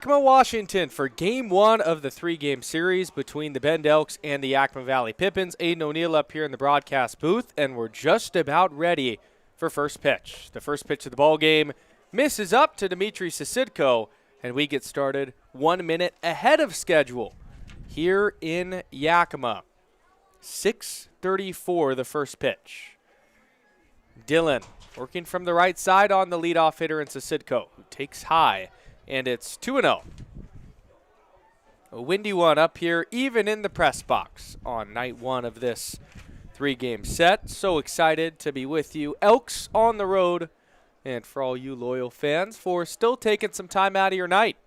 Yakima, Washington for Game 1 of the three-game series between the Bend Elks and the Yakima Valley Pippins. Aiden O'Neill up here in the broadcast booth, and we're just about ready for first pitch. The first pitch of the ball game misses up to Dmitry Sasidko, and we get started 1 minute ahead of schedule here in Yakima. 6:34 the first pitch. Dylan working from the right side on the leadoff hitter in Sasidko, who takes high. And it's 2-0. A windy one up here, even in the press box on night one of this three-game set. So excited to be with you. Elks on the road. And for all you loyal fans, for still taking some time out of your night.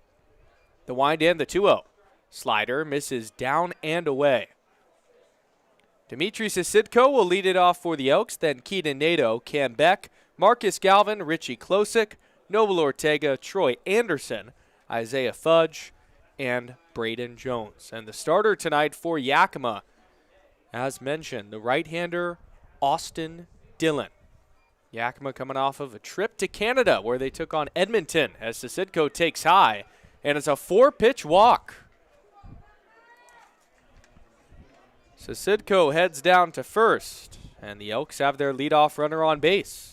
The wind in, the 2-0. Slider misses down and away. Dmitry Sasidko will lead it off for the Elks. Then Keaton Nato, Cam Beck, Marcus Galvin, Richie Klosik, Noble Ortega, Troy Anderson, Isaiah Fudge, and Braden Jones. And the starter tonight for Yakima, as mentioned, the right-hander Austin Dillon. Yakima coming off of a trip to Canada where they took on Edmonton as Sasidko takes high. And it's a 4-pitch walk. Sasidko heads down to first, and the Elks have their leadoff runner on base.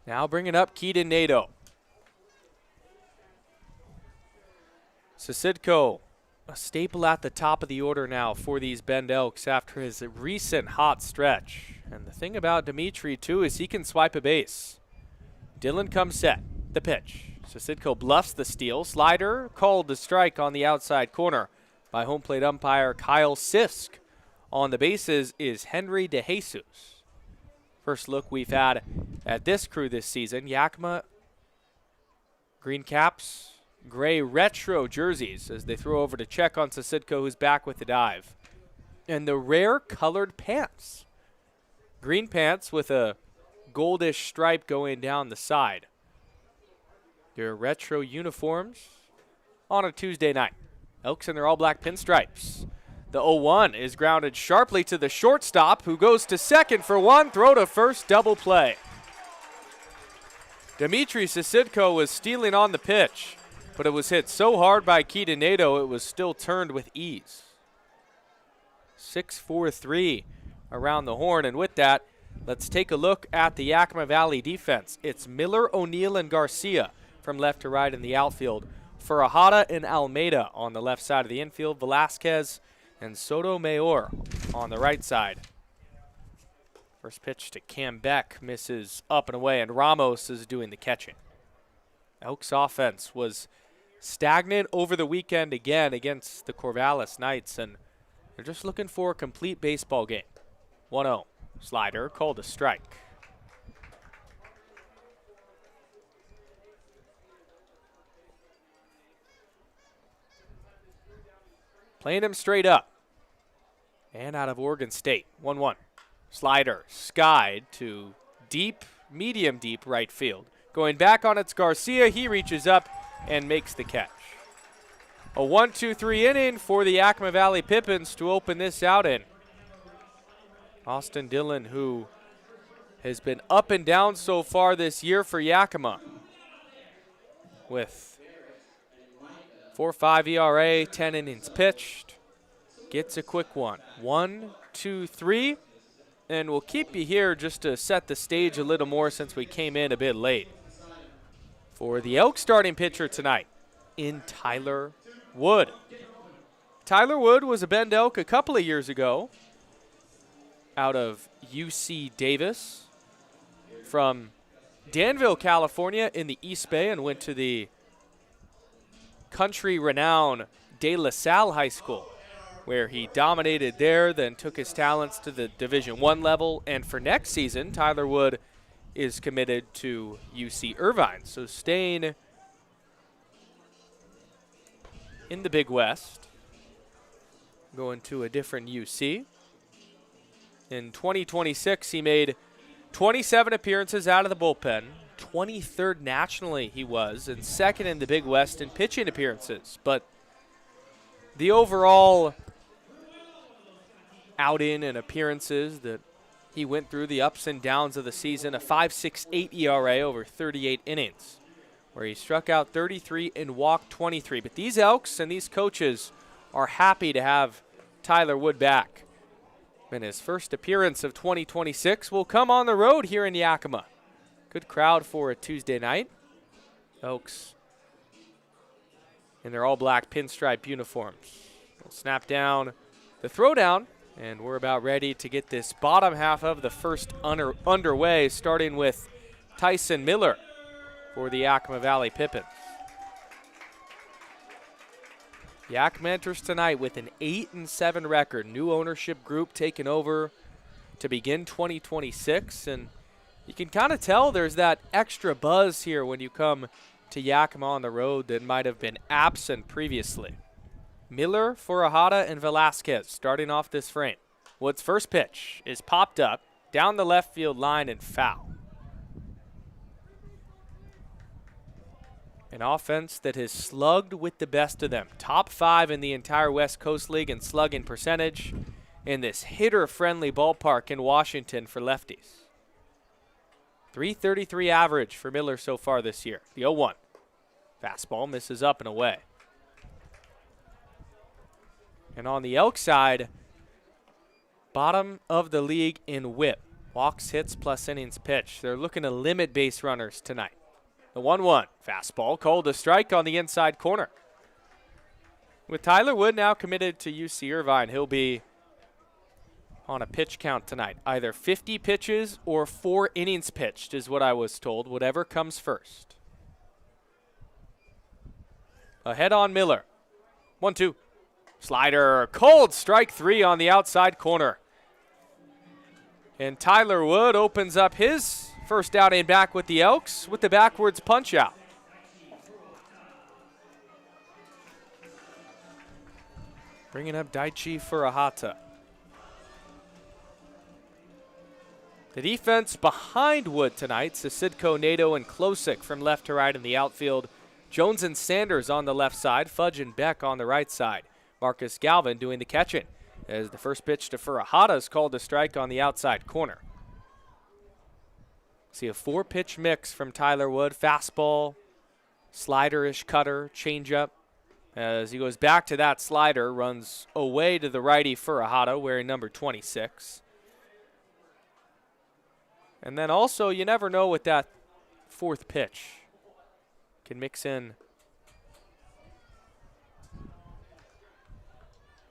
Now bringing up Keaton Nato. Sasidko, a staple at the top of the order now for these Bend Elks after his recent hot stretch. And the thing about Dmitry, too, is he can swipe a base. Dylan comes set. The pitch. Sasidko bluffs the steal. Slider called the strike on the outside corner by home plate umpire Kyle Sisk. On the bases is Henry DeJesus. First look we've had at this crew this season. Yakima, green caps, gray retro jerseys as they throw over to check on Sasidko, who's back with the dive. And the rare colored pants. Green pants with a goldish stripe going down the side. Their retro uniforms on a Tuesday night. Elks in their all-black pinstripes. The 0-1 is grounded sharply to the shortstop, who goes to second for one, throw to first, double play. Dmitry Sasidko was stealing on the pitch, but it was hit so hard by Keaton Nato it was still turned with ease. 6-4-3 around the horn, and with that, let's take a look at the Yakima Valley defense. It's Miller, O'Neill, and Garcia from left to right in the outfield. Farahada and Almeida on the left side of the infield. Velasquez and Sotomayor on the right side. First pitch to Cam Beck misses up and away, and Ramos is doing the catching. Elks offense was stagnant over the weekend again against the Corvallis Knights, and they're just looking for a complete baseball game. 1-0. Slider called a strike. Playing him straight up. And out of Oregon State. 1-1. Slider skied to deep, medium deep right field. Going back on it's Garcia. He reaches up and makes the catch. A 1-2-3 inning for the Yakima Valley Pippins to open this out in. Austin Dillon, who has been up and down so far this year for Yakima, with 4.5 ERA, 10 innings pitched, gets a quick one. 1, 2, 3, and we'll keep you here just to set the stage a little more since we came in a bit late. For the Elk starting pitcher tonight in Tyler Wood. Tyler Wood was a Bend Elk a couple of years ago out of UC Davis from Danville, California in the East Bay, and went to the country-renowned De La Salle High School, where he dominated there, then took his talents to the Division I level. And for next season, Tyler Wood is committed to UC Irvine. So staying in the Big West, going to a different UC. In 2026, he made 27 appearances out of the bullpen. 23rd nationally he was, and second in the Big West in pitching appearances. But the overall outing and appearances that he went through the ups and downs of the season, a 5.68 ERA over 38 innings, where he struck out 33 and walked 23. But these Elks and these coaches are happy to have Tyler Wood back. And his first appearance of 2026 will come on the road here in Yakima. Good crowd for a Tuesday night. Elks in their all-black pinstripe uniforms. We'll snap down the throwdown, and we're about ready to get this bottom half of the first underway, starting with Tyson Miller for the Yakima Valley Pippins. Yakima enters tonight with an 8-7 record. New ownership group taking over to begin 2026, and you can kind of tell there's that extra buzz here when you come to Yakima on the road that might have been absent previously. Miller, Furahada, and Velasquez starting off this frame. Wood's first pitch is popped up down the left field line and foul. An offense that has slugged with the best of them. Top 5 in the entire West Coast League in slugging percentage in this hitter-friendly ballpark in Washington for lefties. .333 average for Miller so far this year. The 0-1. Fastball misses up and away. And on the Elk side, bottom of the league in whip. Walks, hits, plus innings pitched. They're looking to limit base runners tonight. The 1-1. Fastball called a strike on the inside corner. With Tyler Wood now committed to UC Irvine, he'll be on a pitch count tonight. Either 50 pitches or 4 innings pitched is what I was told. Whatever comes first. Ahead on Miller. 1-2. Slider, cold, strike 3 on the outside corner. And Tyler Wood opens up his first outing back with the Elks with the backwards punch out. Bringing up Daichi Furahata. The defense behind Wood tonight, Sasidko, Nato, and Klosik from left to right in the outfield. Jones and Sanders on the left side, Fudge and Beck on the right side. Marcus Galvin doing the catching as the first pitch to Furahata is called a strike on the outside corner. See a 4-pitch mix from Tyler Wood. Fastball, slider-ish cutter, changeup. As he goes back to that slider, runs away to the righty Furahata wearing number 26. And then also, you never know with that 4th pitch. Can mix in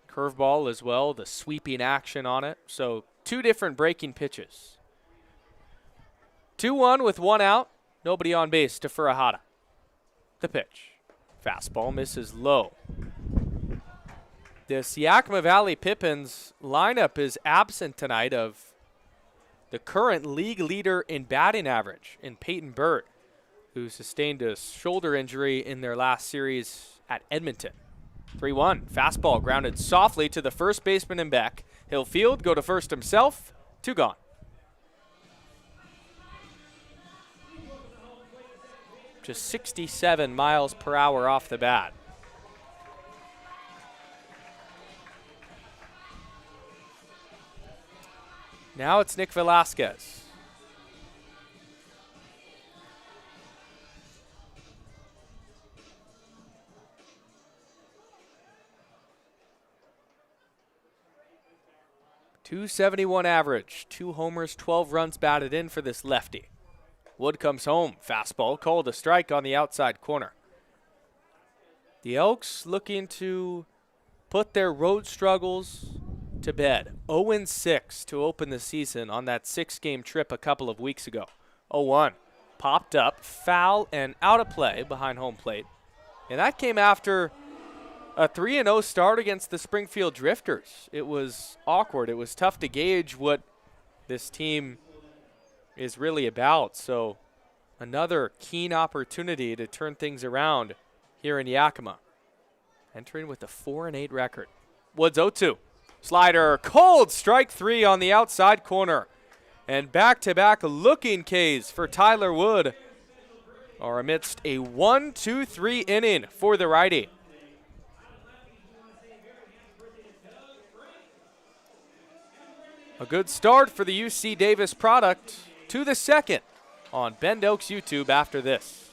curveball as well, the sweeping action on it. So 2 different breaking pitches. 2-1 with 1 out. Nobody on base to Furahata. The pitch. Fastball misses low. This Yakima Valley Pippins lineup is absent tonight of the current league leader in batting average in Peyton Burt, who sustained a shoulder injury in their last series at Edmonton. 3-1. Fastball grounded softly to the first baseman and Beck. He'll field, go to first himself. 2 gone. Just 67 miles per hour off the bat. Now it's Nick Velasquez. .271 average, 2 homers, 12 runs batted in for this lefty. Wood comes home. Fastball called a strike on the outside corner. The Elks looking to put their road struggles to bed. 0-6 to open the season on that 6-game trip a couple of weeks ago. 0-1. Popped up, foul, and out of play behind home plate. And that came after a 3-0 start against the Springfield Drifters. It was awkward. It was tough to gauge what this team is really about. So another keen opportunity to turn things around here in Yakima. Entering with a 4-8 record. Woods 0-2. Slider, cold, strike 3 on the outside corner. And back-to-back looking Ks for Tyler Wood are amidst a 1-2-3 inning for the righty. A good start for the UC Davis product. To the second on Bend Elks YouTube after this.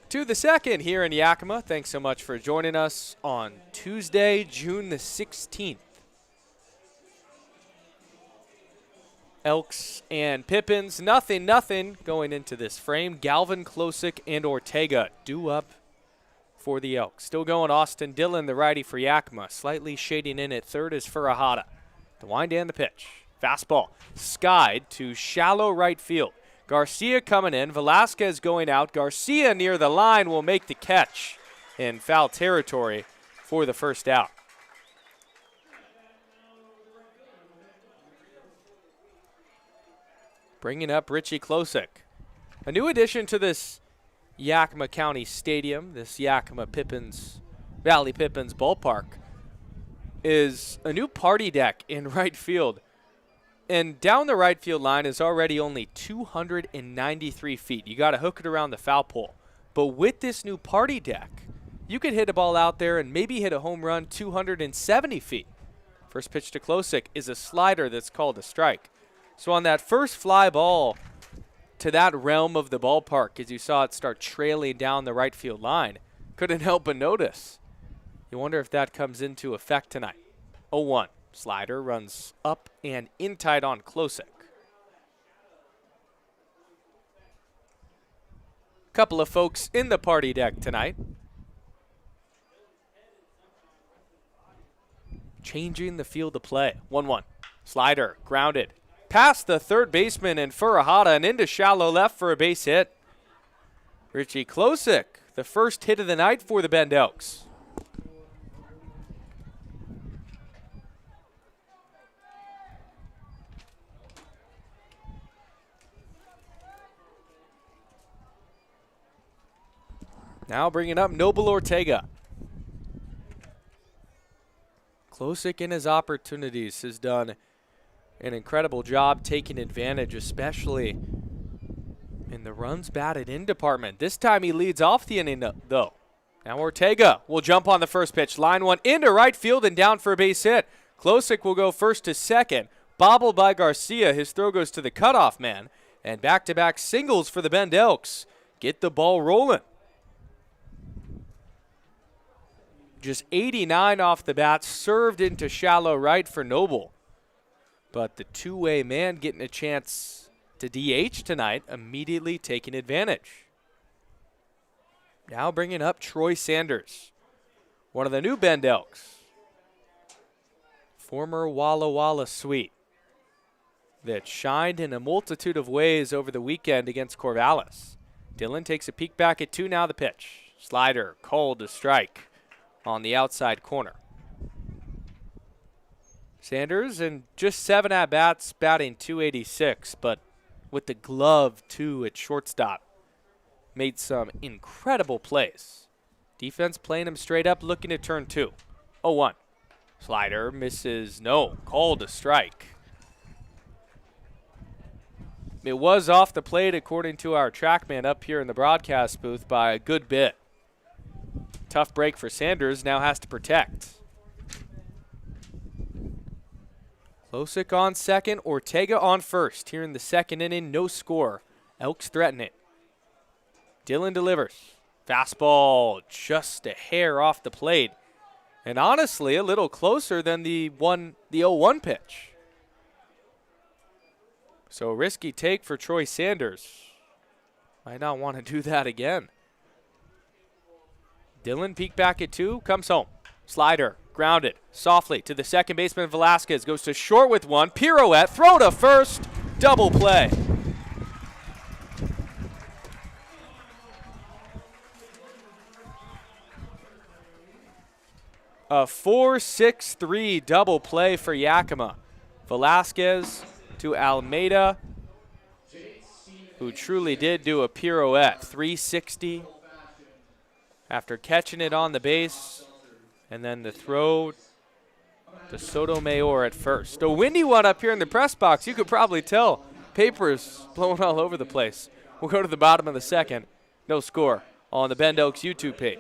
To the second here in Yakima. Thanks so much for joining us on Tuesday, June the 16th. Elks and Pippins, nothing going into this frame. Galvin, Klosick, and Ortega due up for the Elks. Still going Austin Dillon, the righty for Yakima. Slightly shading in at third is Furahada. The wind and the pitch. Fastball skied to shallow right field. Garcia coming in, Velasquez going out. Garcia near the line will make the catch in foul territory for the first out. Bringing up Richie Klosick. A new addition to this Yakima County Stadium, this Yakima Valley Pippins ballpark, is a new party deck in right field. And down the right field line is already only 293 feet. You got to hook it around the foul pole. But with this new party deck, you could hit a ball out there and maybe hit a home run 270 feet. First pitch to Klosick is a slider that's called a strike. So on that first fly ball to that realm of the ballpark, as you saw it start trailing down the right field line, couldn't help but notice. You wonder if that comes into effect tonight. 0-1. Slider runs up and in tight on Klosick. Couple of folks in the party deck tonight. Changing the field of play. 1-1. Slider grounded. Past the third baseman and Furahada and into shallow left for a base hit. Richie Klosick, the first hit of the night for the Bend Elks. Now bringing up Noble Ortega. Klosick in his opportunities has done an incredible job taking advantage, especially in the runs batted in department. This time he leads off the inning, though. Now Ortega will jump on the first pitch. Line one into right field and down for a base hit. Klosick will go first to second. Bobbled by Garcia. His throw goes to the cutoff man. And back-to-back singles for the Bend Elks. Get the ball rolling. Just 89 off the bat, served into shallow right for Noble. But the two-way man getting a chance to DH tonight, immediately taking advantage. Now bringing up Troy Sanders, one of the new Bend Elks. Former Walla Walla Sweet that shined in a multitude of ways over the weekend against Corvallis. Dillon takes a peek back at 2, now the pitch. Slider called to strike on the outside corner. Sanders in just 7 at-bats, batting .286, but with the glove, too, at shortstop. Made some incredible plays. Defense playing him straight up, looking to turn 2. 0-1. Slider misses, no, called a strike. It was off the plate, according to our trackman up here in the broadcast booth, by a good bit. Tough break for Sanders, now has to protect. Klosick on second, Ortega on first. Here in the second inning, no score. Elks threaten it. Dillon delivers. Fastball just a hair off the plate. And honestly, a little closer than the 0-1 pitch. So a risky take for Troy Sanders. Might not want to do that again. Dillon peek back at 2, comes home. Slider, grounded, softly to the second baseman. Velasquez goes to short with 1. Pirouette, throw to first, double play. A 4-6-3 double play for Yakima. Velasquez to Almeida, who truly did do a pirouette. 360 after catching it on the base. And then the throw to Sotomayor at first. A windy one up here in the press box. You could probably tell. Papers blowing all over the place. We'll go to the bottom of the second. No score on the Bend Elks YouTube page.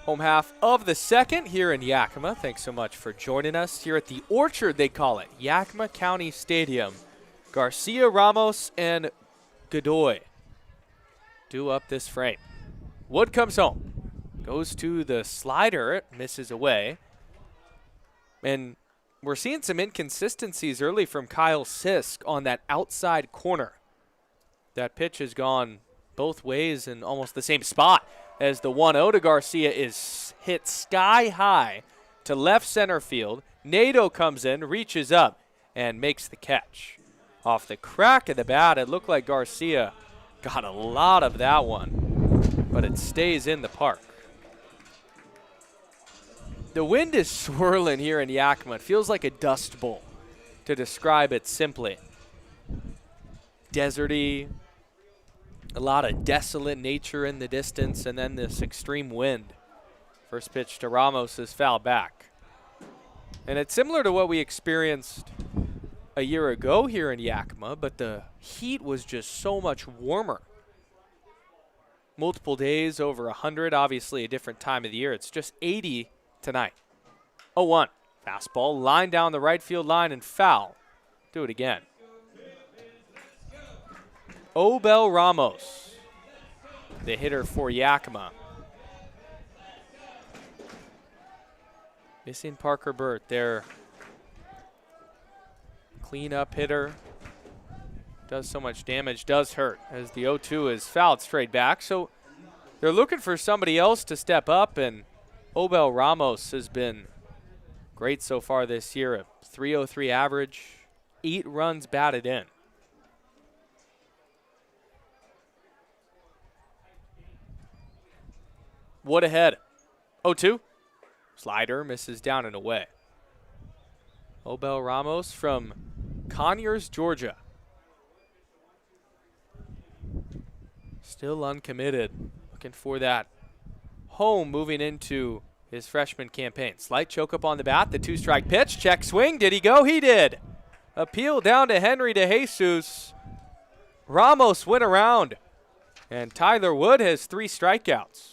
Home half of the second here in Yakima. Thanks so much for joining us here at the Orchard, they call it, Yakima County Stadium. Garcia, Ramos, and Godoy do up this frame. Wood comes home. Goes to the slider. It misses away. And we're seeing some inconsistencies early from Kyle Sisk on that outside corner. That pitch has gone both ways in almost the same spot, as the 1-0 to Garcia is hit sky high to left center field. Nato comes in, reaches up, and makes the catch. Off the crack of the bat, it looked like Garcia got a lot of that one, but it stays in the park. The wind is swirling here in Yakima. It feels like a dust bowl, to describe it simply. Deserty, a lot of desolate nature in the distance, and then this extreme wind. First pitch to Ramos is fouled back. And it's similar to what we experienced a year ago here in Yakima, but the heat was just so much warmer. Multiple days over 100, obviously a different time of the year. It's just 80 tonight. 0-1. Fastball, line down the right field line and foul. Do it again. Obel Ramos, the hitter for Yakima. Missing Parker Burt, their cleanup hitter. Does so much damage, does hurt, as the 0-2 is fouled straight back. So they're looking for somebody else to step up, and Obel Ramos has been great so far this year. A .303 average, 8 runs batted in. Wood ahead. 0-2. Slider misses down and away. Obel Ramos from Conyers, Georgia. Still uncommitted. Looking for that home moving into his freshman campaign. Slight choke up on the bat. The 2-strike pitch. Check swing. Did he go? He did. Appeal down to Henry de Jesus. Ramos went around. And Tyler Wood has 3 strikeouts.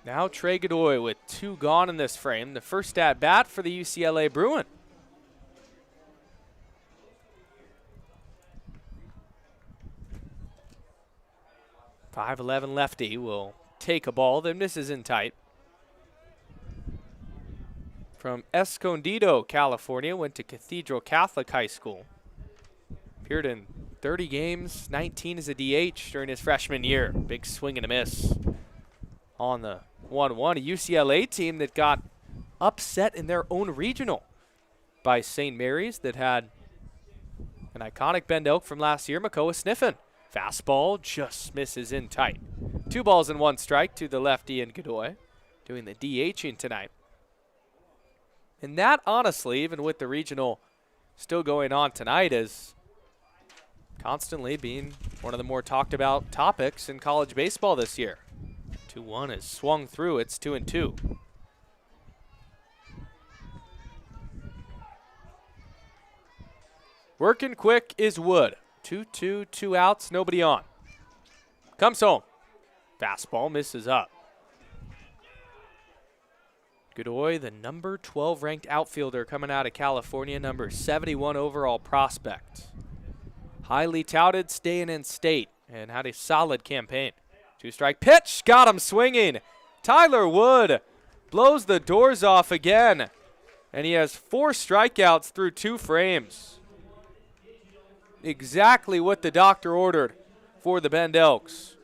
Now Trey Godoy with 2 gone in this frame. The first at bat for the UCLA Bruin. 5'11" lefty will take a ball that misses in tight. From Escondido, California, went to Cathedral Catholic High School. Appeared in 30 games, 19 as a DH during his freshman year. Big swing and a miss on the 1-1. A UCLA team that got upset in their own regional by St. Mary's that had an iconic Bend Elk from last year, Makoa Sniffen. Fastball just misses in tight. 2 balls and 1 strike to the lefty in Godoy, doing the DHing tonight. And that, honestly, even with the regional still going on tonight, is constantly being one of the more talked about topics in college baseball this year. 2-1 is swung through. It's 2-2. Working quick is Wood. 2-2, 2 outs, nobody on. Comes home. Fastball misses up. Godoy, the number 12 ranked outfielder coming out of California, number 71 overall prospect. Highly touted, staying in state, and had a solid campaign. 2-strike pitch, got him swinging. Tyler Wood blows the doors off again, and he has 4 strikeouts through 2 frames. Exactly what the doctor ordered for the Bend Elks.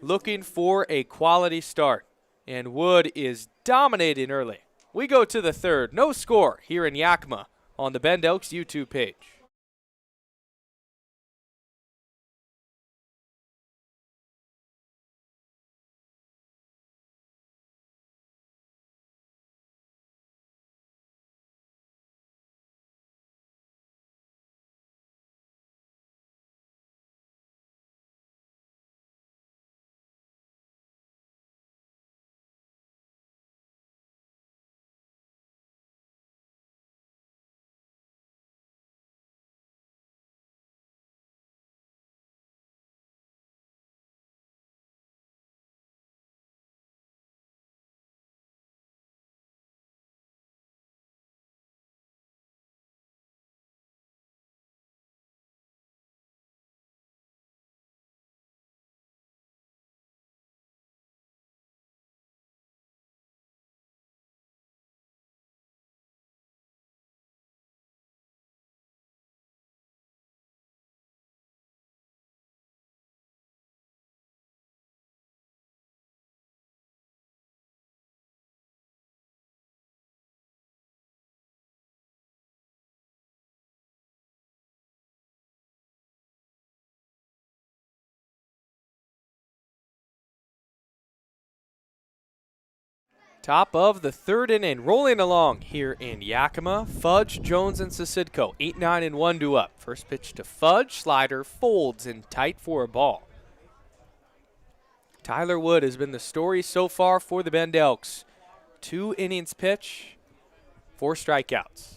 Looking for a quality start, and Wood is dominating early. We go to the third. No score here in Yakima on the Bend Elks YouTube page. Top of the third inning, rolling along here in Yakima. Fudge, Jones, and Sasidco, 8-9 and 1 due up. First pitch to Fudge, slider folds in tight for a ball. Tyler Wood has been the story so far for the Bend Elks. 2 innings pitch, 4 strikeouts.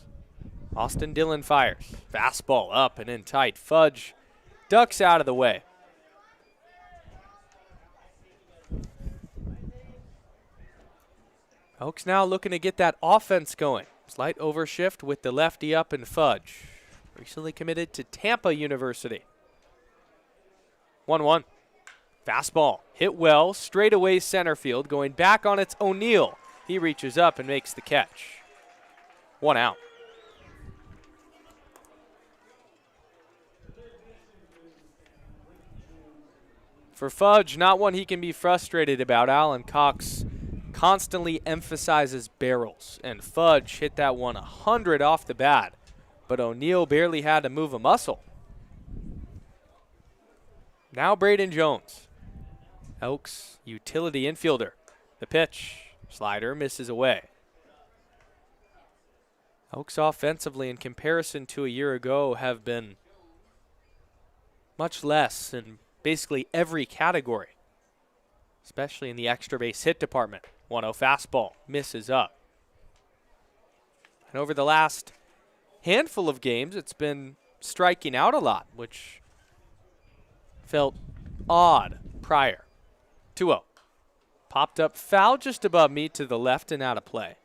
Austin Dillon fires. Fastball up and in tight. Fudge ducks out of the way. Elks now looking to get that offense going. Slight overshift with the lefty up and Fudge. Recently committed to Tampa University. 1-1. Fastball hit well, straightaway center field. Going back on its O'Neal. He reaches up and makes the catch. 1 out. For Fudge, not one he can be frustrated about. Alan Cox constantly emphasizes barrels, and Fudge hit that one 100 off the bat, but O'Neal barely had to move a muscle. Now Braden Jones, Elks utility infielder. The pitch, slider misses away. Elks offensively, in comparison to a year ago, have been much less in basically every category, especially in the extra base hit department. 1-0 fastball, misses up. And over the last handful of games, it's been striking out a lot, which felt odd prior. 2-0. Popped up foul just above me to the left and out of play.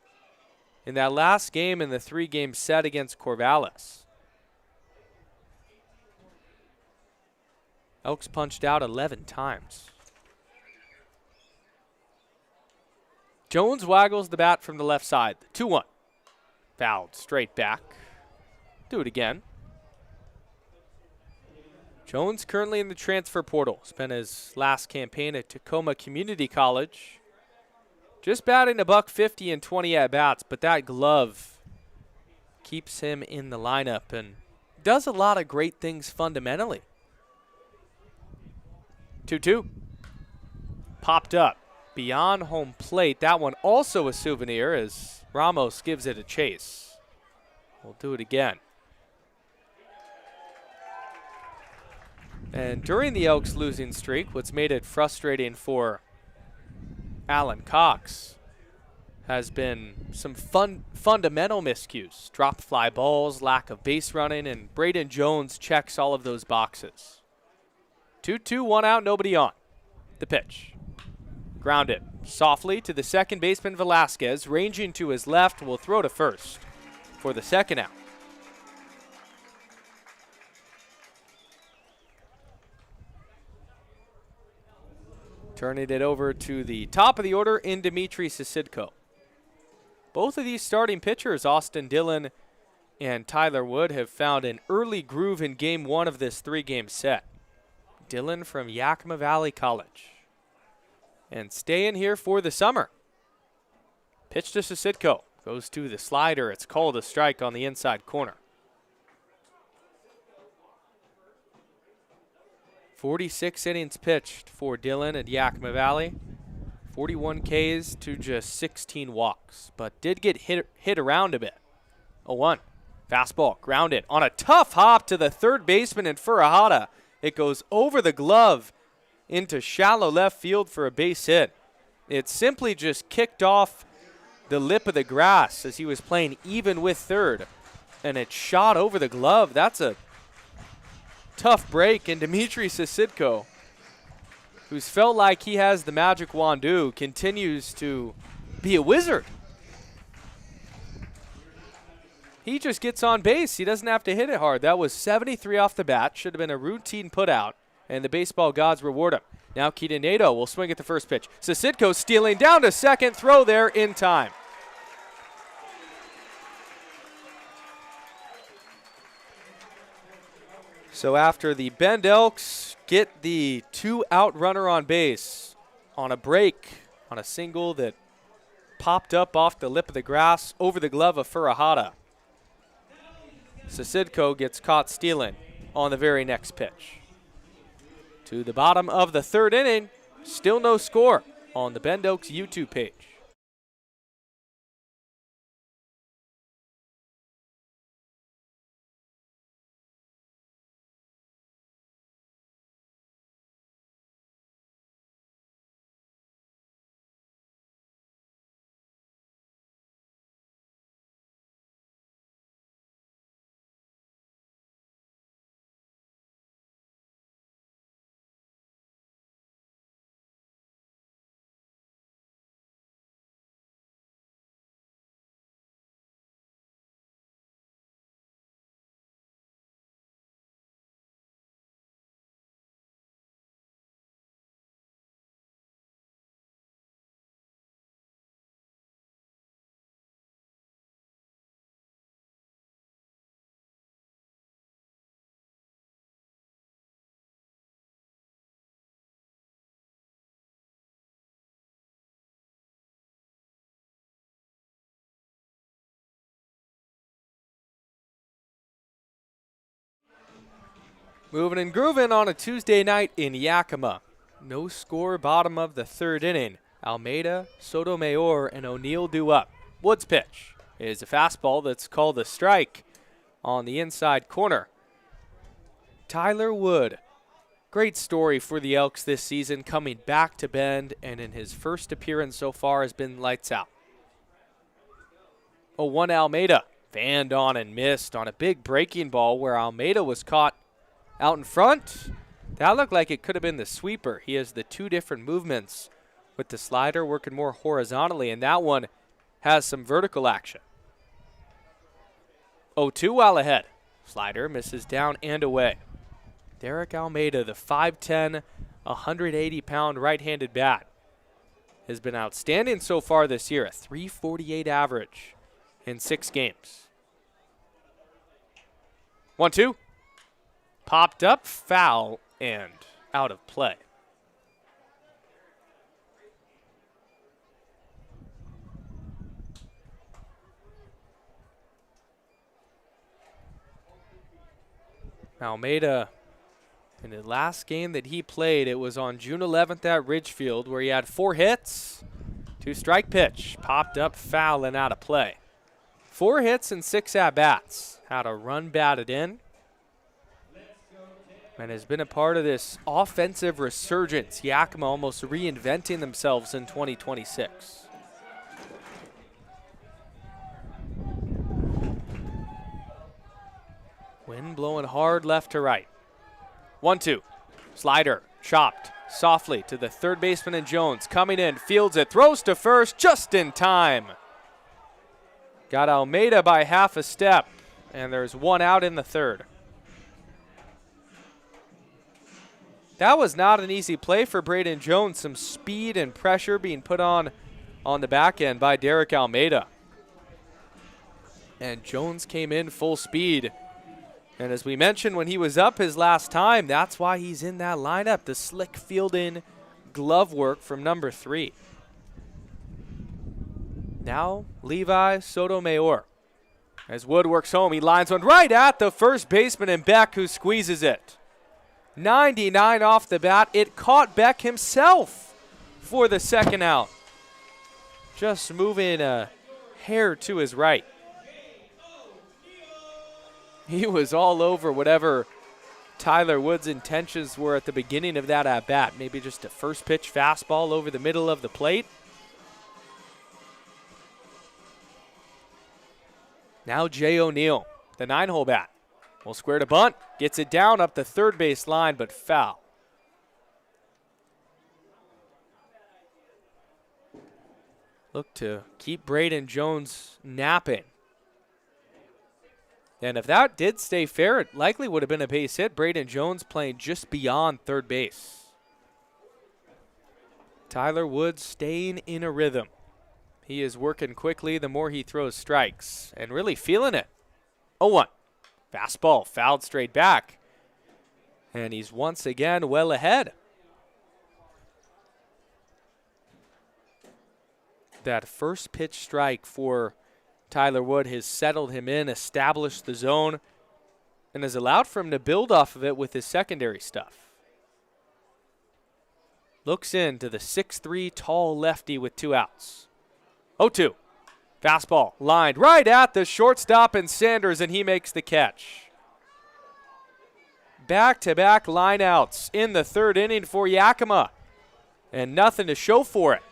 In that last game in the 3-game set against Corvallis, Elks punched out 11 times. Jones waggles the bat from the left side. 2-1. Fouled straight back. Do it again. Jones currently in the transfer portal. Spent his last campaign at Tacoma Community College. Just batting $150 and 20 at-bats, but that glove keeps him in the lineup and does a lot of great things fundamentally. 2-2. Popped up beyond home plate. That one also a souvenir as Ramos gives it a chase. We'll do it again. And during the Elks' losing streak, what's made it frustrating for Alan Cox has been some fundamental miscues. Drop fly balls, lack of base running, and Braden Jones checks all of those boxes. 2-2, 1 out, nobody on. The pitch. Grounded softly to the second baseman Velasquez, ranging to his left, will throw to first for the second out. Turning it over to the top of the order in Dimitri Sisidko. Both of these starting pitchers, Austin Dillon and Tyler Wood, have found an early groove in Game 1 of this 3-game set. Dillon from Yakima Valley College. And staying here for the summer. Pitch to Sisidko. Goes to the slider. It's called a strike on the inside corner. 46 innings pitched for Dillon at Yakima Valley. 41 Ks to just 16 walks, but did get hit around a bit. 0-1. Fastball grounded on a tough hop to the third baseman in Furahada. It goes over the glove into shallow left field for a base hit. It simply just kicked off the lip of the grass as he was playing even with third, and it shot over the glove. That's a tough break, and Dimitri Sisidko, who's felt like he has the magic wand, continues to be a wizard. He just gets on base. He doesn't have to hit it hard. That was 73 off the bat. Should have been a routine put out, and the baseball gods reward him. Now Keaton Nato will swing at the first pitch. Sisidko stealing down to second. Throw there in time. So after the Bend Elks get the 2-out runner on base on a break, on a single that popped up off the lip of the grass over the glove of Furahada, Sisidko gets caught stealing on the very next pitch. To the bottom of the third inning, still no score on the Bend Elks YouTube page. Moving and grooving on a Tuesday night in Yakima. No score, bottom of the third inning. Almeida, Sotomayor, and O'Neill due up. Wood's pitch is a fastball that's called a strike on the inside corner. Tyler Wood, great story for the Elks this season, coming back to Bend, and in his first appearance so far has been lights out. 0-1 Almeida, fanned on and missed on a big breaking ball where Almeida was caught out in front. That looked like it could have been the sweeper. He has the two different movements with the slider working more horizontally, and that one has some vertical action. 0-2 while ahead. Slider misses down and away. Derek Almeida, the 5'10", 180-pound right-handed bat, has been outstanding so far this year, a .348 average in 6 games. 1-2. Popped up, foul, and out of play. Almeida, in the last game that he played, it was on June 11th at Ridgefield, where he had 4 hits, 2 strike pitch, popped up, foul, and out of play. 4 hits and 6 at-bats. Had a run batted in, and has been a part of this offensive resurgence. Yakima almost reinventing themselves in 2026. Wind blowing hard left to right. 1-2. Slider chopped softly to the third baseman and Jones. Coming in, fields it, throws to first just in time. Got Almeida by half a step, and there's 1 out in the third. That was not an easy play for Braden Jones. Some speed and pressure being put on the back end by Derek Almeida. And Jones came in full speed. And as we mentioned when he was up his last time, that's why he's in that lineup. The slick fielding glove work from number 3. Now Levi Sotomayor. As Wood works home, he lines one right at the first baseman and Beck, who squeezes it. 99 off the bat. It caught Beck himself for the second out. Just moving a hair to his right. He was all over whatever Tyler Wood's intentions were at the beginning of that at-bat. Maybe just a first pitch fastball over the middle of the plate. Now Jay O'Neill, the 9-hole bat, will square to bunt. Gets it down up the third base line, but foul. Look to keep Braden Jones napping. And if that did stay fair, it likely would have been a base hit. Braden Jones playing just beyond third base. Tyler Wood staying in a rhythm. He is working quickly the more he throws strikes and really feeling it. 0-1. Fastball fouled straight back. And he's once again well ahead. That first pitch strike for Tyler Wood has settled him in, established the zone, and has allowed for him to build off of it with his secondary stuff. Looks into the 6'3" tall lefty with 2 outs. 0-2. Fastball lined right at the shortstop and Sanders, and he makes the catch. Back-to-back lineouts in the third inning for Yakima, and nothing to show for it.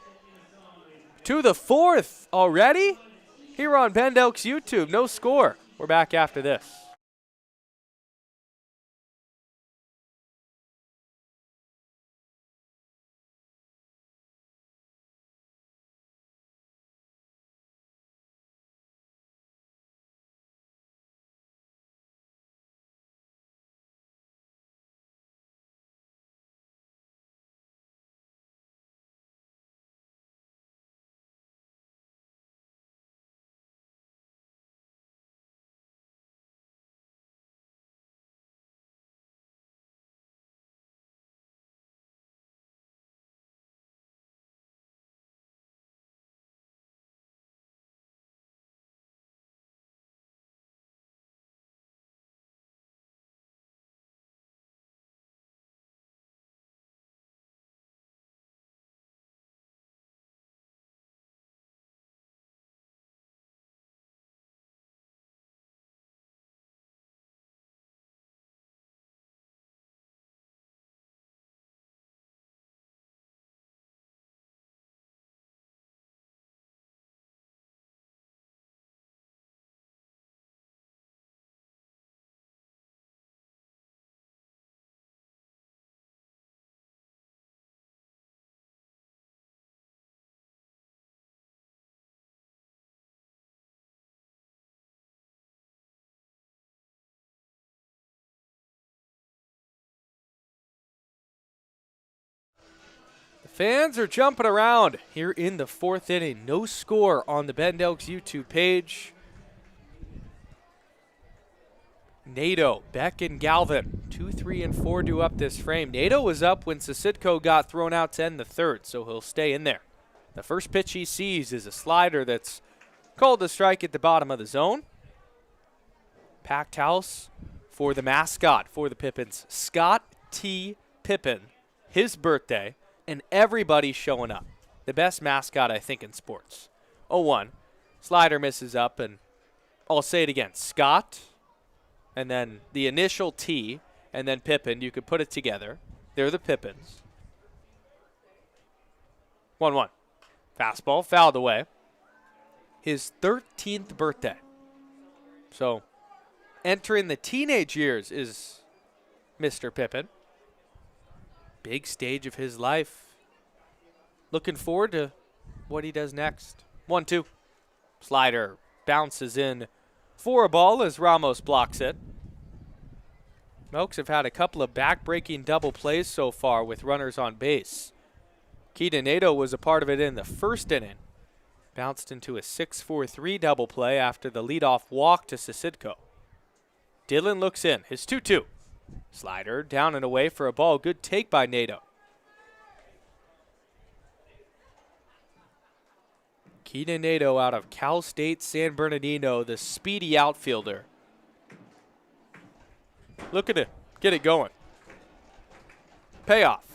To the 4th already? Here on Bend Elks YouTube, no score. We're back after this. Fans are jumping around here in the 4th inning. No score on the Bend Elks YouTube page. Nato, Beck, and Galvin, 2, 3, and 4 do up this frame. Nato was up when Sisitko got thrown out to end the 3rd, so he'll stay in there. The first pitch he sees is a slider that's called a strike at the bottom of the zone. Packed house for the mascot for the Pippins, Scott T. Pippin, his birthday, and everybody showing up. The best mascot, I think, in sports. 0-1. Slider misses up, and I'll say it again. Scott, and then the initial T, and then Pippin. You could put it together. They're the Pippins. 1-1. Fastball, fouled away. His 13th birthday. So, entering the teenage years is Mr. Pippin. Big stage of his life. Looking forward to what he does next. 1-2. Slider bounces in for a ball as Ramos blocks it. Elks have had a couple of back-breaking double plays so far with runners on base. Keaton Nato was a part of it in the 1st inning. Bounced into a 6-4-3 double play after the leadoff walk to Sisitko. Dylan looks in. His 2-2. Slider down and away for a ball. Good take by Nato. Keaton Nato out of Cal State San Bernardino, the speedy outfielder. Look at it. Get it going. Payoff.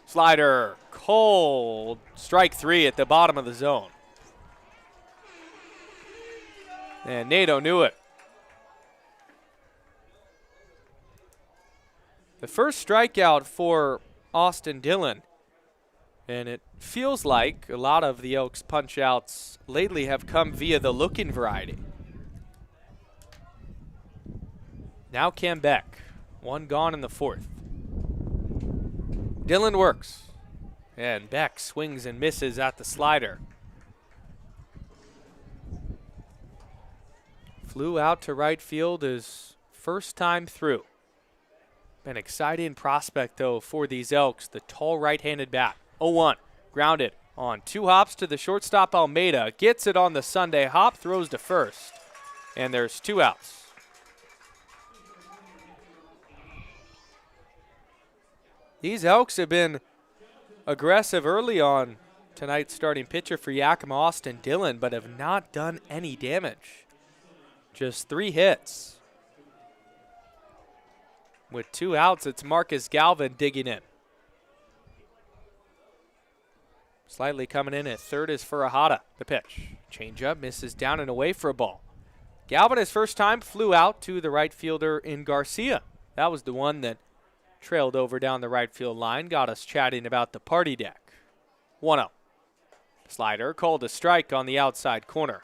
Slider cold. Strike 3 at the bottom of the zone. And Nato knew it. The first strikeout for Austin Dillon. And it feels like a lot of the Elks punch-outs lately have come via the looking variety. Now Cam Beck. 1 gone in the 4th. Dillon works. And Beck swings and misses at the slider. Flew out to right field his first time through. An exciting prospect, though, for these Elks. The tall right-handed bat. 0-1. Grounded on 2 hops to the shortstop Almeida. Gets it on the Sunday hop. Throws to first. And there's 2 outs. These Elks have been aggressive early on tonight's starting pitcher for Yakima, Austin Dillon, but have not done any damage. Just 3 hits. With 2 outs, it's Marcus Galvin digging in. Slightly coming in at 3rd is Furahada. The pitch. Changeup misses down and away for a ball. Galvin, his first time, flew out to the right fielder in Garcia. That was the one that trailed over down the right field line. Got us chatting about the party deck. 1-0. Slider called a strike on the outside corner.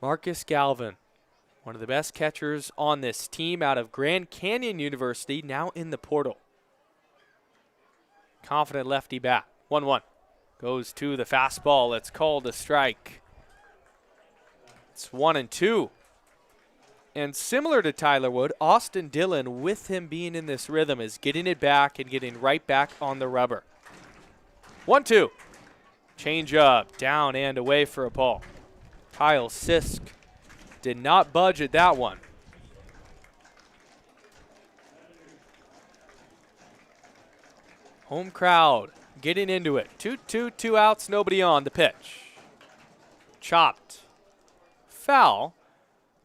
Marcus Galvin, one of the best catchers on this team out of Grand Canyon University, now in the portal. Confident lefty bat. 1-1. Goes to the fastball. It's called a strike. It's 1-2. And similar to Tyler Wood, Austin Dillon, with him being in this rhythm, is getting it back and getting right back on the rubber. 1-2. Change up, down and away for a ball. Kyle Sisk did not budge at that one. Home crowd getting into it. 2-2, 2 outs, nobody on. The pitch. Chopped. Foul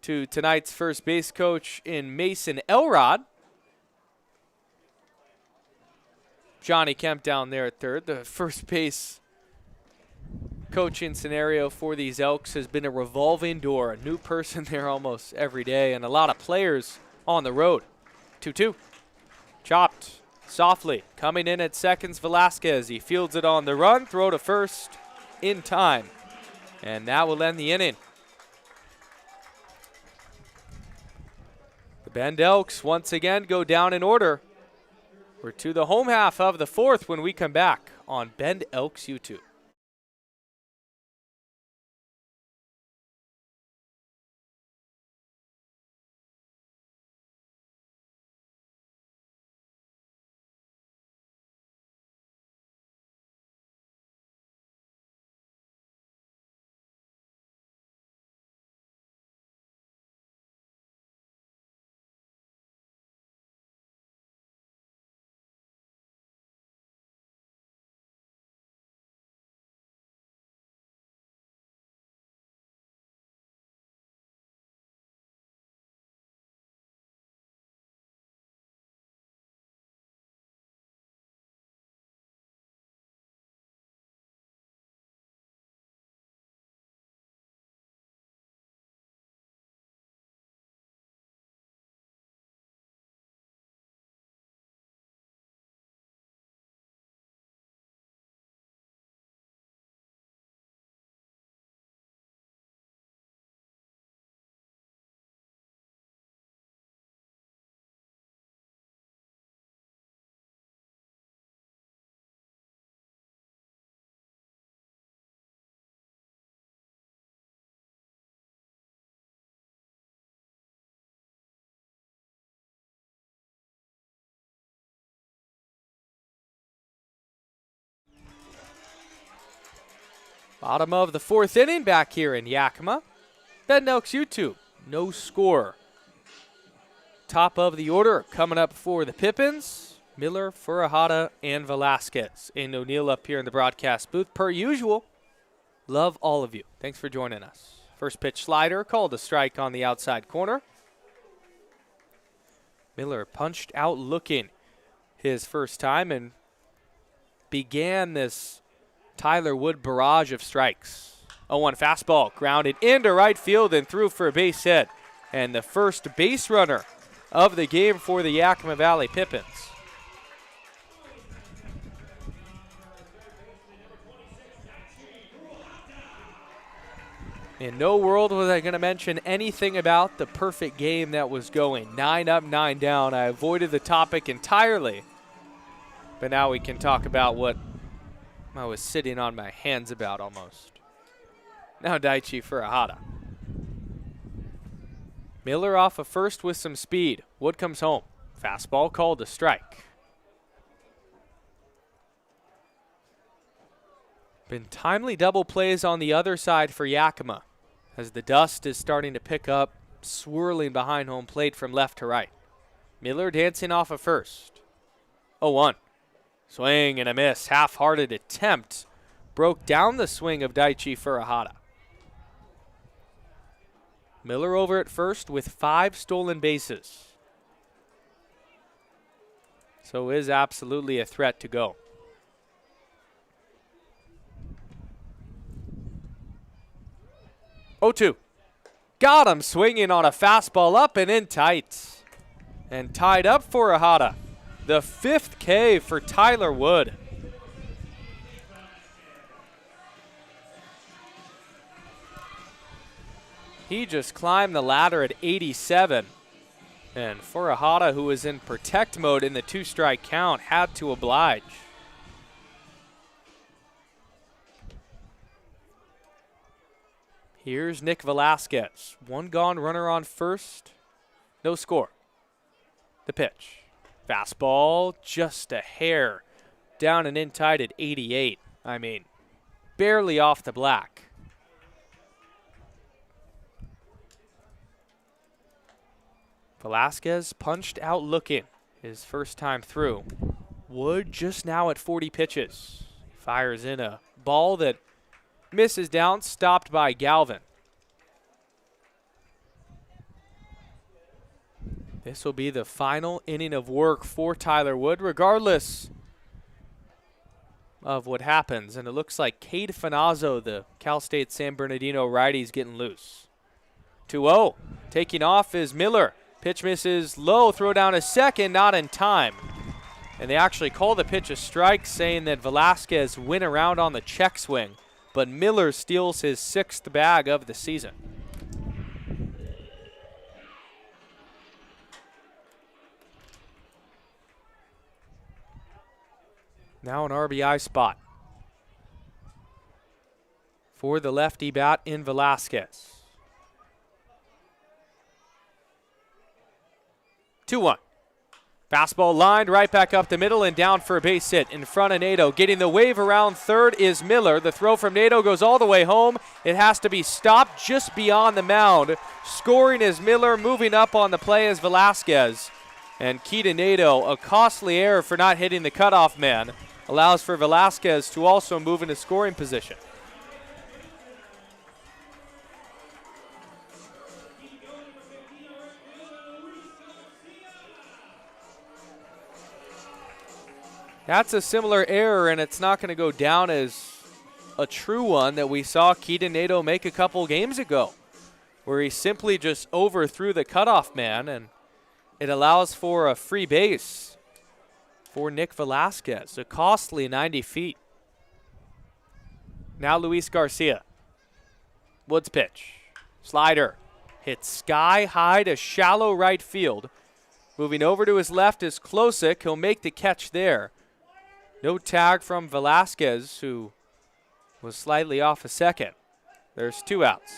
to tonight's first base coach in Mason Elrod. Johnny Kemp down there at 3rd. The first base coaching scenario for these Elks has been a revolving door. A new person there almost every day, and a lot of players on the road. 2-2. Chopped softly. Coming in at seconds, Velasquez. He fields it on the run. Throw to first in time. And that will end the inning. The Bend Elks once again go down in order. We're to the home half of the 4th when we come back on Bend Elks YouTube. Bottom of the 4th inning back here in Yakima. Bend Elks YouTube, no score. Top of the order coming up for the Pippins. Miller, Furahada, and Velasquez. And O'Neill up here in the broadcast booth. Per usual, love all of you. Thanks for joining us. First pitch slider, called a strike on the outside corner. Miller punched out looking his first time and began this Tyler Wood barrage of strikes. 0-1 fastball grounded into right field and through for a base hit. And the first base runner of the game for the Yakima Valley Pippins. In no world was I going to mention anything about the perfect game that was going. 9 up, 9 down. I avoided the topic entirely. But now we can talk about what I was sitting on my hands about almost. Now Daichi Furahada. Miller off of first with some speed. Wood comes home. Fastball called a strike. Been timely double plays on the other side for Yakima as the dust is starting to pick up, swirling behind home plate from left to right. Miller dancing off of first. 0-1. Swing and a miss. Half-hearted attempt broke down the swing of Daichi Furahada. Miller over at first with 5 stolen bases. So is absolutely a threat to go. Oh, 2. Got him swinging on a fastball up and in tight. And tied up for Furahada. The 5th K for Tyler Wood. He just climbed the ladder at 87. And Furahada, who was in protect mode in the 2-strike count, had to oblige. Here's Nick Velasquez. 1 gone, runner on first. No score. The pitch. Fastball, just a hair. Down and in tight at 88. I mean, barely off the black. Velasquez punched out looking his first time through. Wood just now at 40 pitches. Fires in a ball that misses down, stopped by Galvin. This will be the final inning of work for Tyler Wood, regardless of what happens. And it looks like Cade Finazzo, the Cal State San Bernardino righty, is getting loose. 2-0. Taking off is Miller. Pitch misses low, throw down a second, not in time. And they actually call the pitch a strike, saying that Velasquez went around on the check swing. But Miller steals his 6th bag of the season. Now an RBI spot for the lefty bat in Velasquez. 2-1. Fastball lined right back up the middle and down for a base hit in front of Nato. Getting the wave around third is Miller. The throw from Nato goes all the way home. It has to be stopped just beyond the mound. Scoring is Miller. Moving up on the play is Velasquez. And Keaton Nato, a costly error for not hitting the cutoff man, allows for Velasquez to also move into scoring position. That's a similar error, and it's not going to go down as a true one that we saw Keaton Nato make a couple games ago, where he simply just overthrew the cutoff man, and it allows for a free base for Nick Velasquez, a costly 90 feet. Now Luis Garcia. Woods pitch. Slider. Hits sky high to shallow right field. Moving over to his left is Klosik. He'll make the catch there. No tag from Velasquez, who was slightly off a second. There's 2 outs.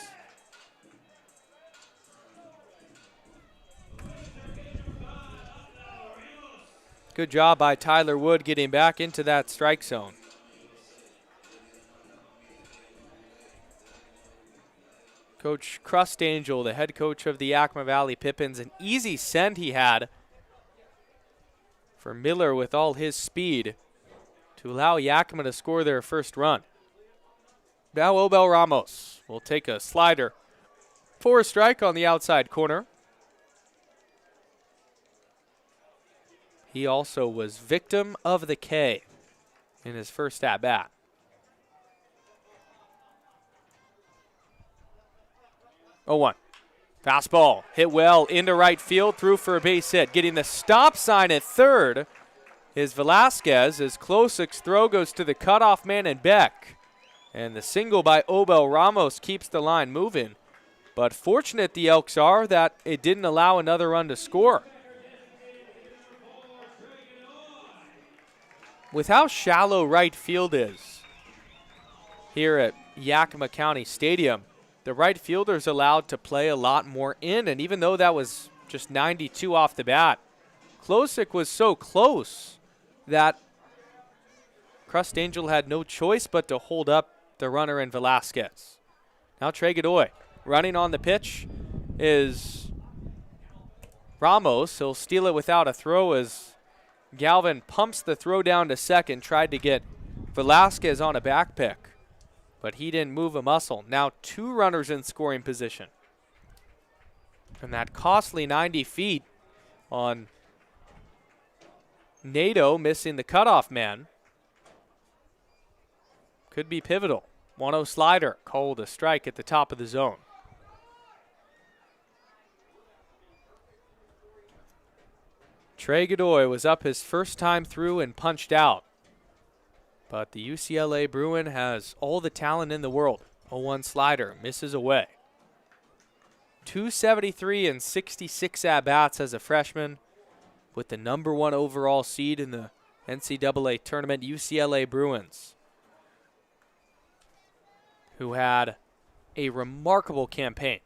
Good job by Tyler Wood getting back into that strike zone. Coach Crust Angel, the head coach of the Yakima Valley Pippins, an easy send he had for Miller with all his speed to allow Yakima to score their first run. Now Obel Ramos will take a slider for a strike on the outside corner. He also was victim of the K in his first at-bat. Oh, 1. Fastball hit well into right field, through for a base hit. Getting the stop sign at third is Velasquez as Klosik's throw goes to the cutoff man and Beck. And the single by Obel Ramos keeps the line moving. But fortunate the Elks are that it didn't allow another run to score. With how shallow right field is here at Yakima County Stadium, the right fielder's allowed to play a lot more in, and even though that was just 92 off the bat, Klosik was so close that Crust Angel had no choice but to hold up the runner in Velasquez. Now Trey Godoy running on the pitch is Ramos. He'll steal it without a throw as Galvin pumps the throw down to second, tried to get Velasquez on a back pick, but he didn't move a muscle. Now 2 runners in scoring position. And that costly 90 feet on Nato missing the cutoff man could be pivotal. 1-0 slider, called a strike at the top of the zone. Trey Godoy was up his first time through and punched out. But the UCLA Bruin has all the talent in the world. 0-1 slider, misses away. 273 and 66 at-bats as a freshman with the #1 overall seed in the NCAA tournament, UCLA Bruins, who had a remarkable campaign.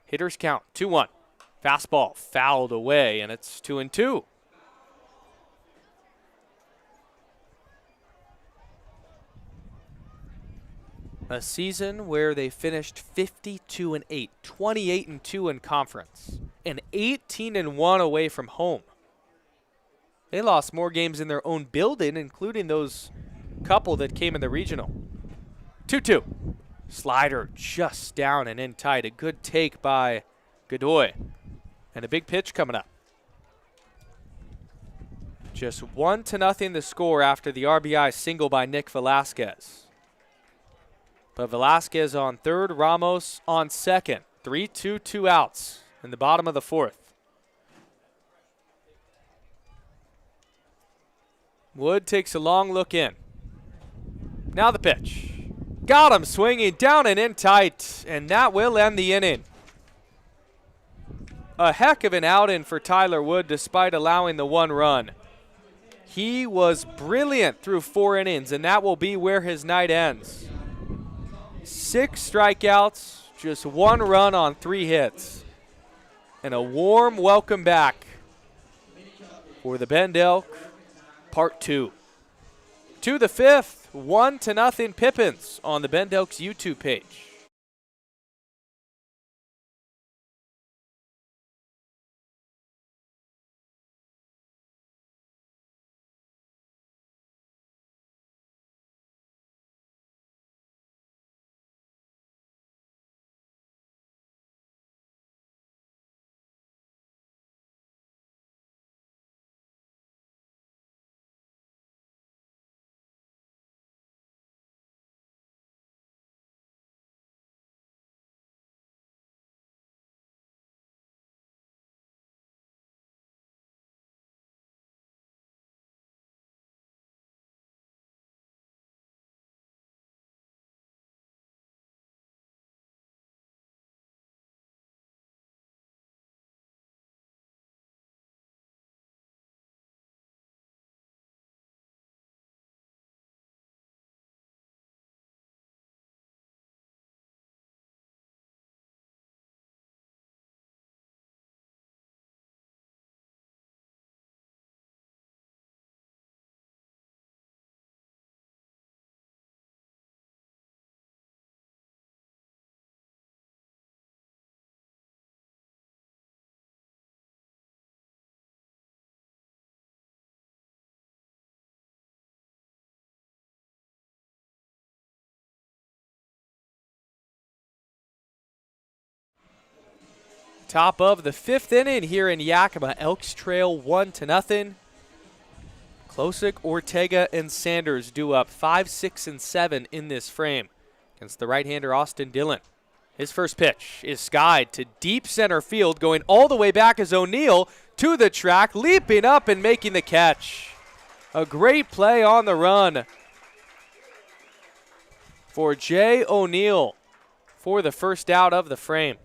Hitters count, 2-1. Fastball fouled away, and it's 2-2. A season where they finished 52-8, 28-2 in conference, and 18-1 away from home. They lost more games in their own building, including those couple that came in the regional. 2-2. Slider just down and in tight. A good take by Godoy. And a big pitch coming up. Just 1-0 the score after the RBI single by Nick Velasquez. But Velasquez on third, Ramos on second. 3-2, 2 outs in the bottom of the fourth. Wood takes a long look in. Now the pitch. Got him swinging down and in tight, and that will end the inning. A heck of an outing for Tyler Wood despite allowing the 1 run. He was brilliant through 4 innings, and that will be where his night ends. 6 strikeouts, just 1 run on 3 hits, and a warm welcome back for the Bend Elk Part 2. To the 5th, 1-0 Pippins on the Bend Elks YouTube page. Top of the 5th inning here in Yakima. Elks trail 1-0. Klosick, Ortega, and Sanders due up 5, 6, and 7 in this frame against the right-hander Austin Dillon. His first pitch is skied to deep center field, going all the way back as O'Neill to the track, leaping up and making the catch. A great play on the run for Jay O'Neill for the first out of the frame.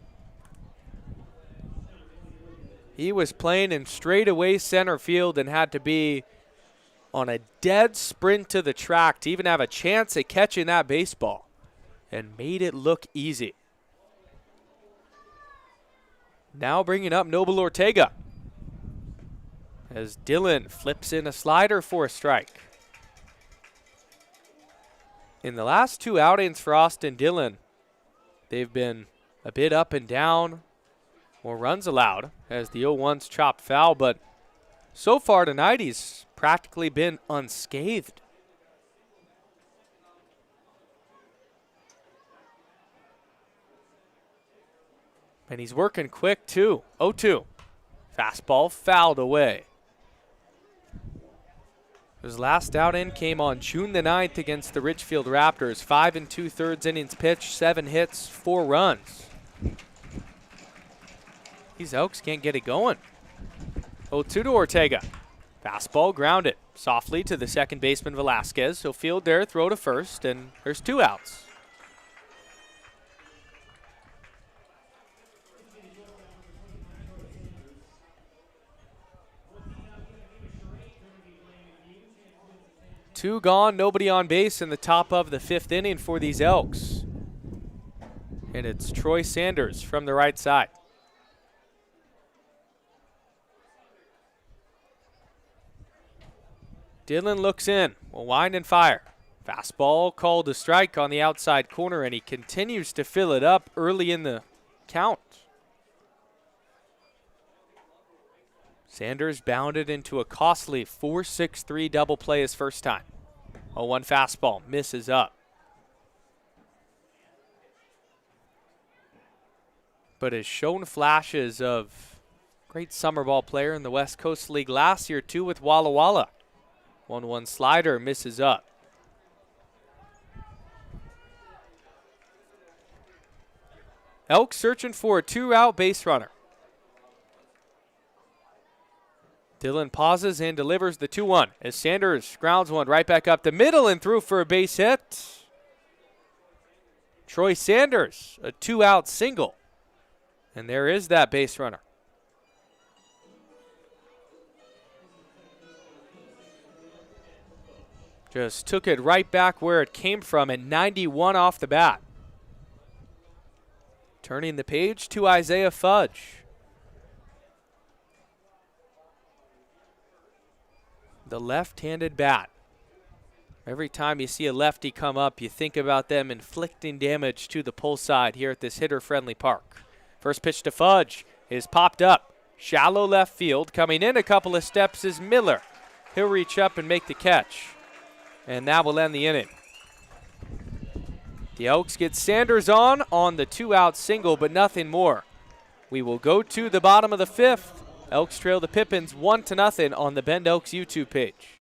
He was playing in straightaway center field and had to be on a dead sprint to the track to even have a chance at catching that baseball, and made it look easy. Now bringing up Noble Ortega as Dillon flips in a slider for a strike. In the last 2 outings for Austin Dillon, they've been a bit up and down. More runs allowed as the 0-1's chopped foul, but so far tonight he's practically been unscathed. And he's working quick too. 0-2. Fastball fouled away. His last outing came on June the 9th against the Ridgefield Raptors. 5 2/3 innings pitched, 7 hits, 4 runs. These Elks can't get it going. 0-2 to Ortega. Fastball grounded softly to the second baseman Velasquez. He'll field there, throw to first, and there's 2 outs. Two gone, nobody on base in the top of the 5th inning for these Elks. And it's Troy Sanders from the right side. Dillon looks in, will wind and fire. Fastball called a strike on the outside corner, and he continues to fill it up early in the count. Sanders bounded into a costly 4-6-3 double play his first time. 0-1 fastball, misses up. But has shown flashes of great summer ball player in the West Coast League last year too with Walla Walla. 1-1 slider, misses up. Elks searching for a 2-out base runner. Dillon pauses and delivers the 2-1 as Sanders grounds one right back up the middle and through for a base hit. Troy Sanders, a 2-out single. And there is that base runner. Just took it right back where it came from at 91 off the bat. Turning the page to Isaiah Fudge. The left-handed bat. Every time you see a lefty come up, you think about them inflicting damage to the pull side here at this hitter-friendly park. First pitch to Fudge is popped up. Shallow left field. Coming in a couple of steps is Miller. He'll reach up and make the catch. And that will end the inning. The Elks get Sanders on the 2-out single, but nothing more. We will go to the bottom of the 5th. Elks trail the Pippins 1-0 on the Bend Elks YouTube page.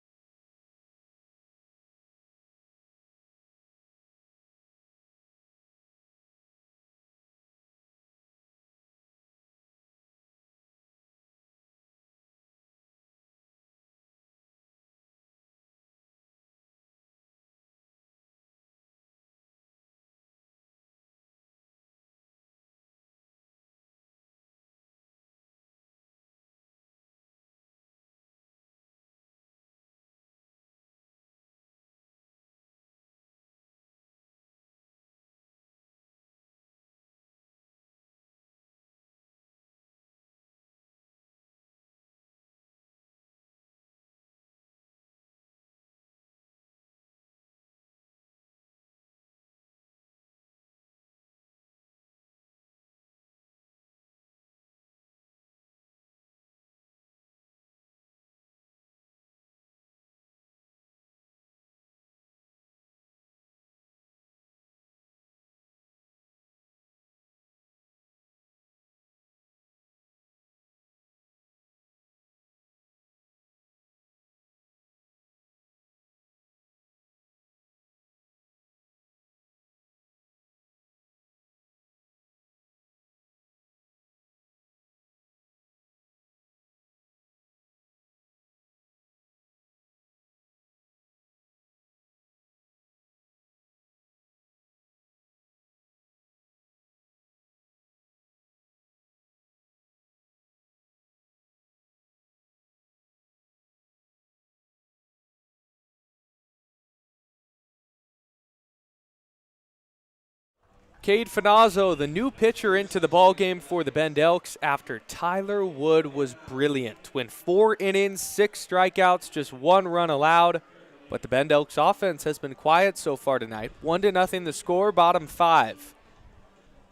Cade Finazzo, the new pitcher into the ballgame for the Bend Elks after Tyler Wood was brilliant. Went 4 innings, 6 strikeouts, just 1 run allowed. But the Bend Elks offense has been quiet so far tonight. 1-0 the score, bottom 5.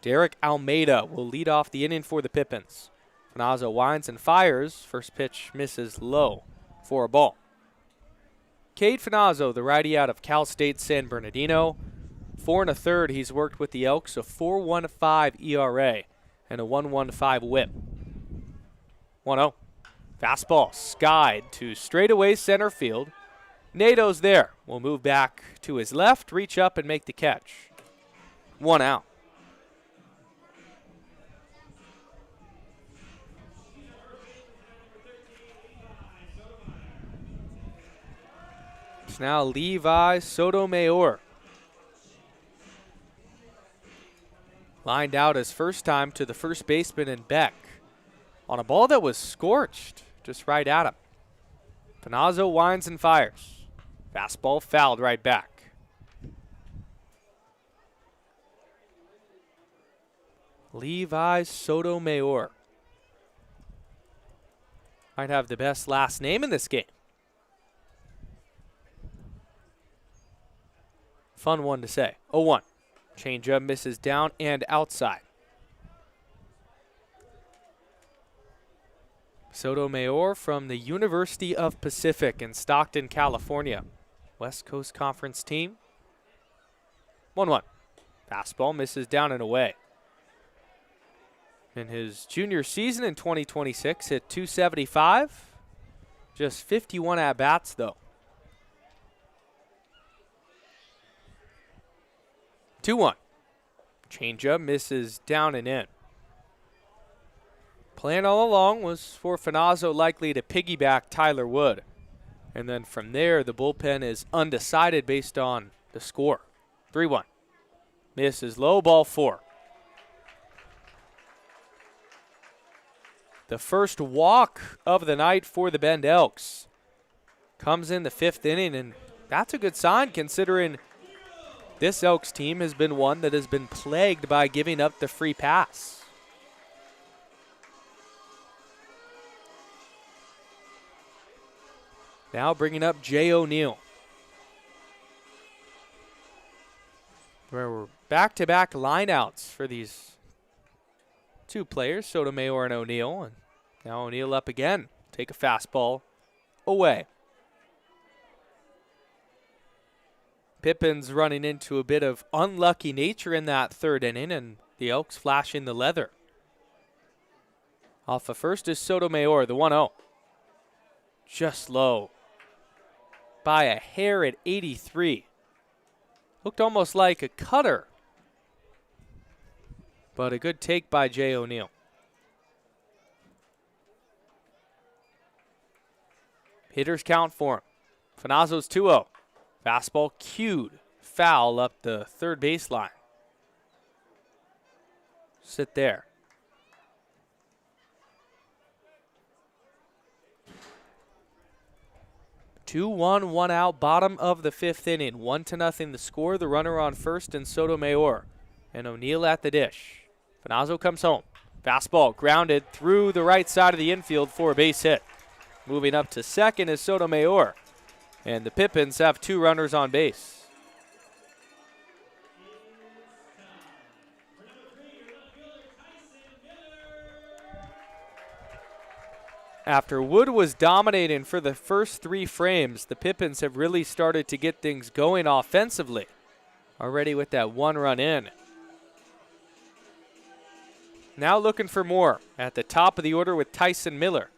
Derek Almeida will lead off the inning for the Pippins. Finazzo winds and fires. First pitch misses low for a ball. Cade Finazzo, the righty out of Cal State San Bernardino. 4 1/3 he's worked with the Elks, a 4.15 ERA and a 1.15 whip. 1-0. Fastball skied to straightaway center field. Nato's there. Will move back to his left, reach up and make the catch. 1 out. It's now Levi Sotomayor. Lined out his first time to the first baseman in Beck on a ball that was scorched just right at him. Finazzo winds and fires. Fastball fouled right back. Levi Sotomayor might have the best last name in this game. Fun one to say. 0-1. Changeup misses down and outside. Sotomayor from the University of Pacific in Stockton, California. West Coast Conference team. 1-1. Fastball misses down and away. In his junior season in 2026, hit .275. Just 51 at-bats, though. 2-1. Changeup misses down and in. Plan all along was for Finazzo likely to piggyback Tyler Wood. And then from there, the bullpen is undecided based on the score. 3-1. Misses low, ball 4. The first walk of the night for the Bend Elks comes in the 5th inning, and that's a good sign considering this Elks team has been one that has been plagued by giving up the free pass. Now bringing up Jay O'Neill. Where we're back-to-back lineouts for these two players, Sotomayor and O'Neill. And now O'Neill up again. Take a fastball away. Pippins running into a bit of unlucky nature in that 3rd inning, and the Elks flashing the leather. Off of first is Sotomayor, the 1-0. Just low. By a hair at 83. Looked almost like a cutter. But a good take by Jay O'Neill. Hitters count for him. Finazzo's 2-0. Fastball cued. Foul up the 3rd baseline. Sit there. Two, one out, bottom of the 5th inning. 1-0 the score. The runner on first and Sotomayor. And O'Neill at the dish. Finazzo comes home. Fastball grounded through the right side of the infield for a base hit. Moving up to second is Sotomayor. And the Pippins have 2 runners on base. After Wood was dominating for the first 3 frames, the Pippins have really started to get things going offensively. Already with that 1 run in. Now looking for more at the top of the order with Tyson Miller.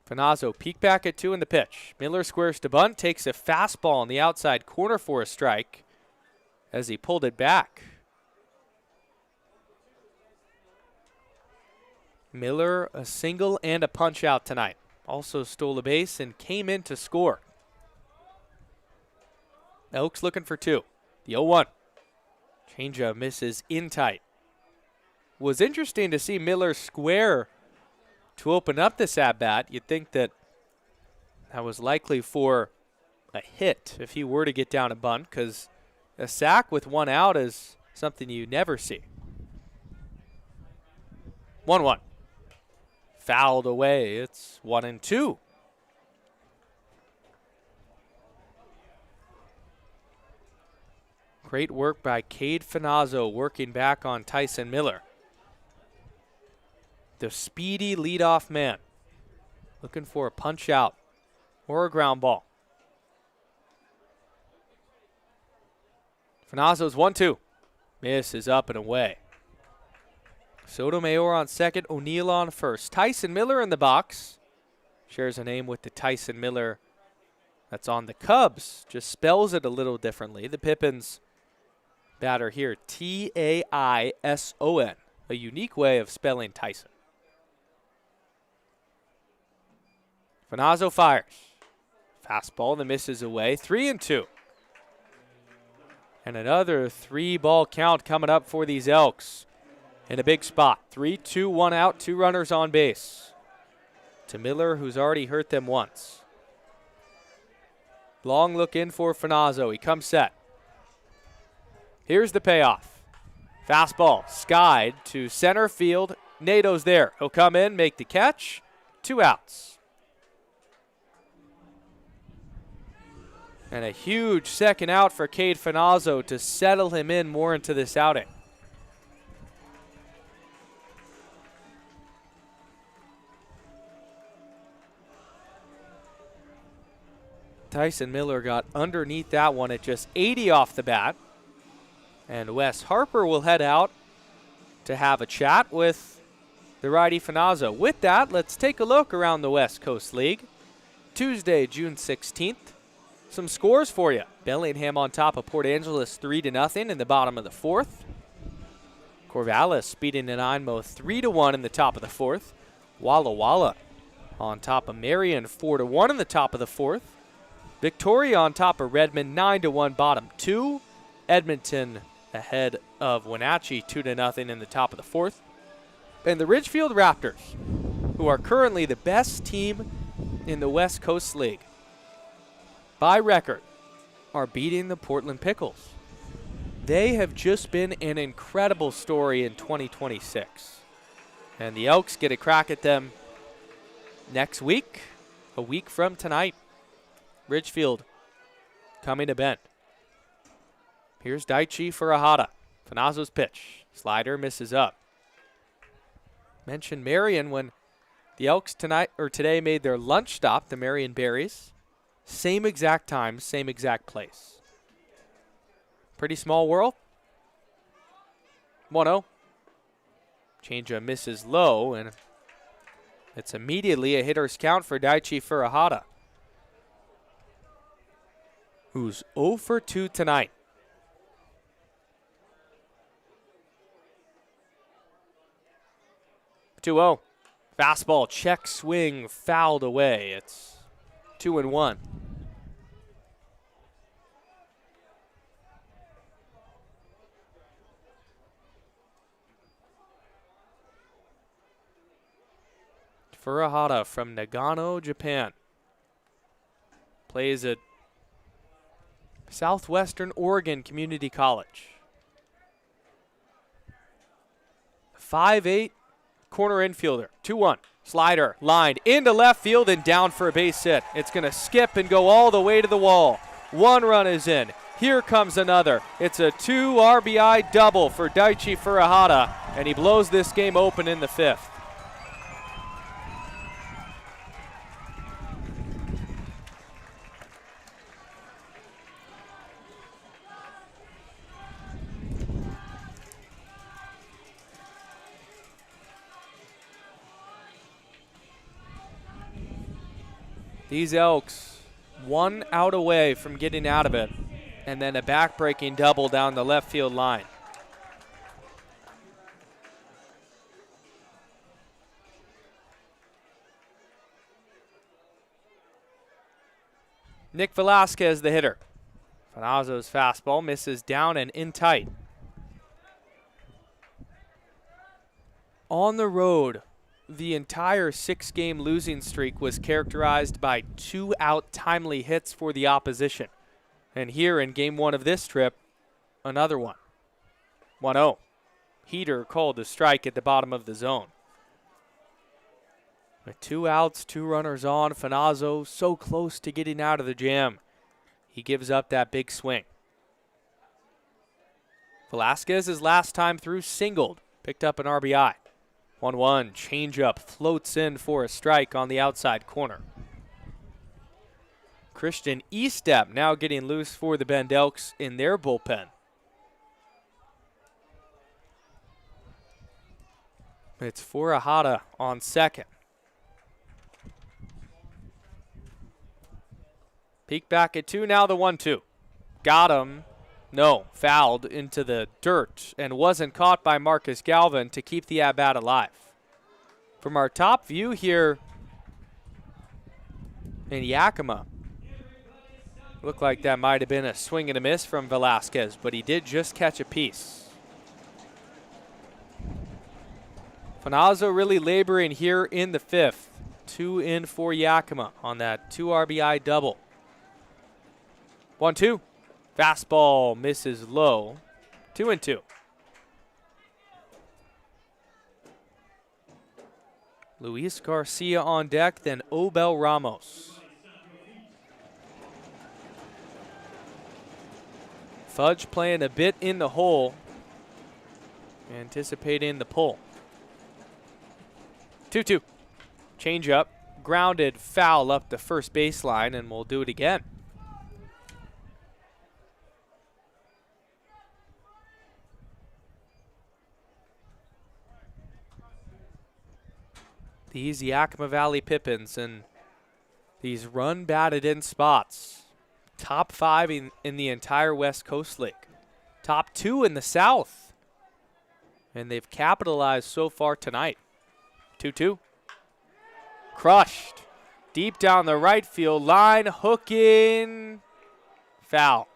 Finazzo peek back at 2 in the pitch. Miller squares to bunt, takes a fastball on the outside corner for a strike as he pulled it back. Miller a single and a punch out tonight. Also stole a base and came in to score. Elks looking for 2. The 0-1. Changeup misses in tight. Was interesting to see Miller square to open up this at-bat. You'd think that was likely for a hit if he were to get down a bunt, because a sack with one out is something you never see. 1-1. Fouled away. It's 1-2. Great work by Cade Finazzo working back on Tyson Miller. The speedy leadoff man. Looking for a punch out or a ground ball. Finazzo's 1-2. Miss is up and away. Sotomayor on second, O'Neill on first. Tyson Miller in the box. Shares a name with the Tyson Miller that's on the Cubs. Just spells it a little differently. The Pippins batter here, Taison. A unique way of spelling Tyson. Finazzo fires. Fastball that misses away. 3-2. And another 3-ball count coming up for these Elks. In a big spot. 3-2, 1 out, 2 runners on base. To Miller, who's already hurt them once. Long look in for Finazzo. He comes set. Here's the payoff. Fastball skied to center field. Nato's there. He'll come in, make the catch. 2 outs. And a huge second out for Cade Finazzo to settle him in more into this outing. Tyson Miller got underneath that one at just 80 off the bat. And Wes Harper will head out to have a chat with the righty Finazzo. With that, let's take a look around the West Coast League. Tuesday, June 16th. Some scores for you. Bellingham on top of Port Angeles 3-0 in the bottom of the 4th. Corvallis beating Nanaimo 3-1 in the top of the 4th. Walla Walla on top of Marion 4-1 in the top of the 4th. Victoria on top of Redmond 9-1 bottom 2. Edmonton ahead of Wenatchee 2-0 in the top of the 4th. And the Ridgefield Raptors, who are currently the best team in the West Coast League, by record, are beating the Portland Pickles. They have just been an incredible story in 2026. And the Elks get a crack at them next week, a week from tonight. Ridgefield coming to Bend. Here's Daichi Furuhata. Finazzo's pitch. Slider misses up. Mentioned Marion when the Elks today made their lunch stop, the Marion Berries. Same exact time, same exact place. Pretty small world. 1-0. Changeup misses low, and it's immediately a hitter's count for Daichi Furuhata, who's 0 for 2 tonight. Two-0. Fastball, check swing, fouled away. It's 2-1. Furuhata from Nagano, Japan. Plays at Southwestern Oregon Community College. 5'8", corner infielder. 2-1. Slider lined into left field and down for a base hit. It's going to skip and go all the way to the wall. 1 run is in. Here comes another. It's a 2 RBI double for Daichi Furuhata, and he blows this game open in the 5th. These Elks 1 out away from getting out of it, and then a back-breaking double down the left field line. Nick Velasquez, the hitter. Finazzo's fastball misses down and in tight. On the road the entire 6-game losing streak was characterized by 2-out timely hits for the opposition. And here in game 1 of this trip, another one. 1-0. Heater called a strike at the bottom of the zone. With 2 outs, 2 runners on, Finazzo so close to getting out of the jam. He gives up that big swing. Velasquez, his last time through, singled, picked up an RBI. 1-1, changeup floats in for a strike on the outside corner. Christian Estep now getting loose for the Bend Elks in their bullpen. It's Furuhata on second. Peek back at 2, now the 1-2. Got him. No, fouled into the dirt and wasn't caught by Marcus Galvin to keep the at-bat alive. From our top view here in Yakima, looked like that might have been a swing and a miss from Velasquez, but he did just catch a piece. Finazzo really laboring here in the 5th. 2 in for Yakima on that 2 RBI double. 1-2. Fastball misses low. 2-2. Luis Garcia on deck, then Obel Ramos. Fudge playing a bit in the hole, anticipating the pull. 2-2. Change up, grounded foul up the first baseline, and we'll do it again. These Yakima Valley Pippins and these run batted in spots. Top 5 in the entire West Coast League. Top 2 in the South. And they've capitalized so far tonight. 2-2. Crushed. Deep down the right field line. Hooking. Foul.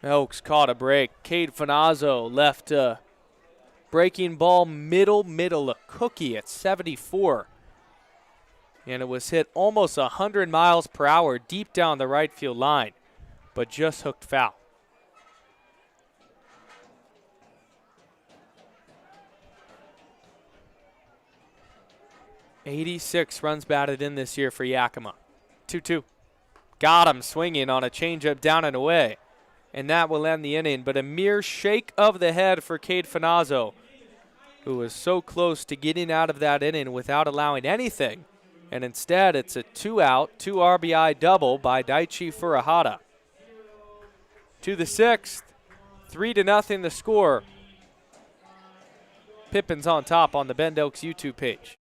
Elks caught a break. Cade Finazzo left a breaking ball middle, a cookie at 74. And it was hit almost 100 miles per hour deep down the right field line, but just hooked foul. '86 runs batted in this year for Yakima. 2-2. Got him swinging on a changeup down and away. And that will end the inning, but a mere shake of the head for Cade Finazzo, who was so close to getting out of that inning without allowing anything. And instead, it's a 2-out, 2 RBI double by Daichi Furuhata. To the 6th, 3-0 the score. Pippins on top on the Bend Elks YouTube page.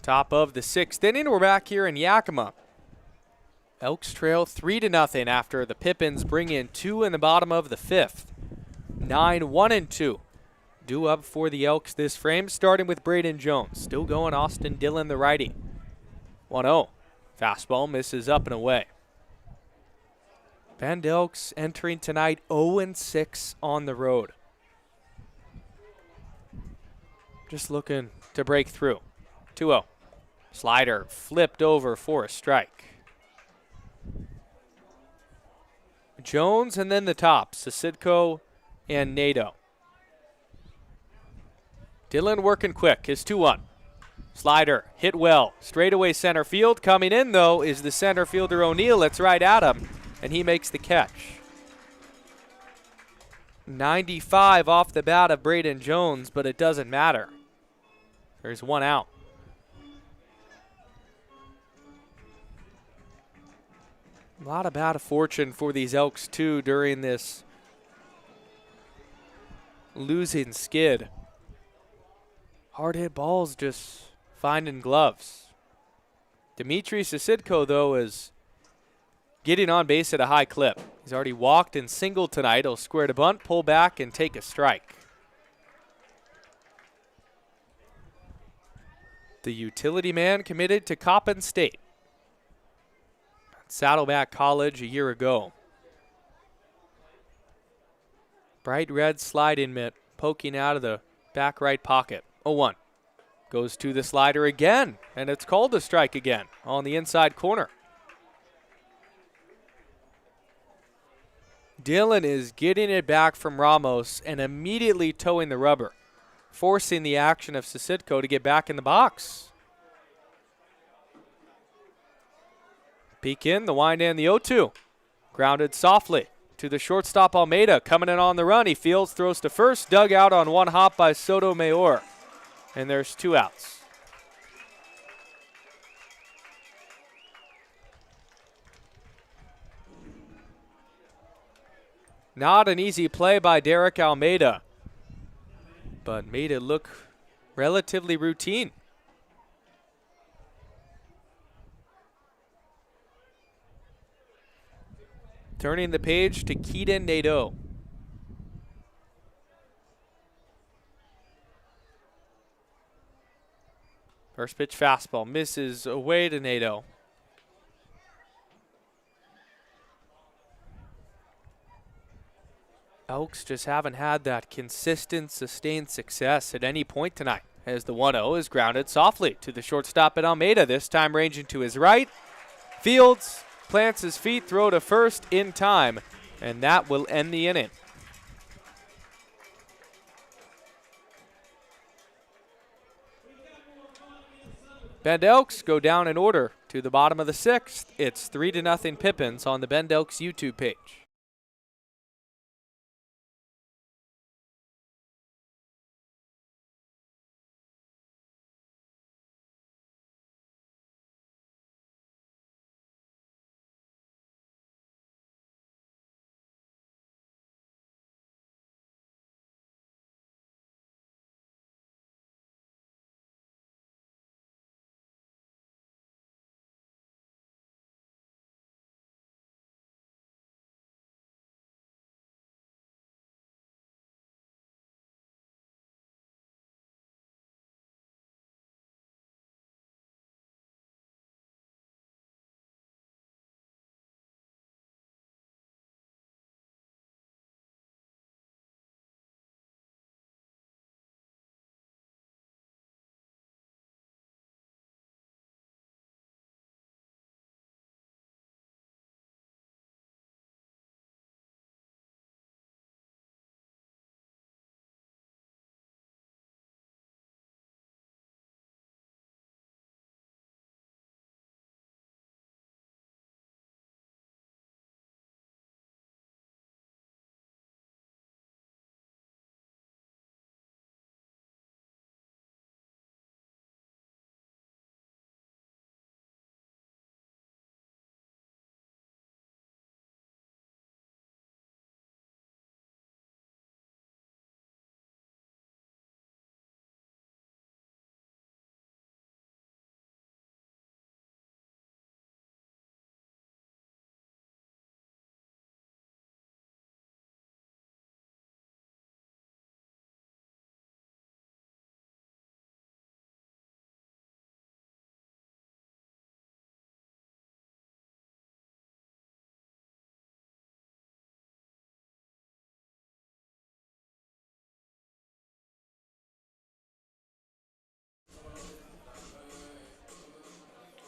Top of the 6th inning, we're back here in Yakima. Elks trail 3-0 after the Pippins bring in 2 in the bottom of the 5th. 9-1-2. Due up for the Elks this frame, starting with Braden Jones. Still going Austin Dillon, the righty. 1-0. Fastball misses up and away. Bend Elks entering tonight 0-6 on the road. Just looking to break through. 2-0. Slider flipped over for a strike. Jones and then the tops, Sasidko and Nadeau. Dillon working quick, his 2-1. Slider hit well, straightaway center field. Coming in, though, is the center fielder O'Neill. It's right at him, and he makes the catch. 95 off the bat of Braden Jones, but it doesn't matter. There's one out. A lot of bad fortune for these Elks, too, during this losing skid. Hard hit balls just finding gloves. Dimitri Sasidko, though, is getting on base at a high clip. He's already walked and singled tonight. He'll square to bunt, pull back, and take a strike. The utility man committed to Coppin State. Saddleback College a year ago. Bright red slide-in mitt poking out of the back right pocket. 0-1. Goes to the slider again, and it's called a strike again on the inside corner. Dillon is getting it back from Ramos and immediately towing the rubber, forcing the action of Sasidko to get back in the box. Peek in, the wind and the 0-2. Grounded softly to the shortstop Almeida. Coming in on the run. He fields, throws to first. Dug out on one hop by Sotomayor. And there's 2 outs. Not an easy play by Derek Almeida, but made it look relatively routine. Turning the page to Keaton Nadeau. First pitch fastball misses away to Nadeau. Elks just haven't had that consistent, sustained success at any point tonight, as the 1-0 is grounded softly to the shortstop at Almeida, this time ranging to his right. Fields plants his feet, throw to first in time, and that will end the inning. Bend Elks go down in order to the bottom of the 6th. It's 3-0 Pippins on the Bend Elks YouTube page.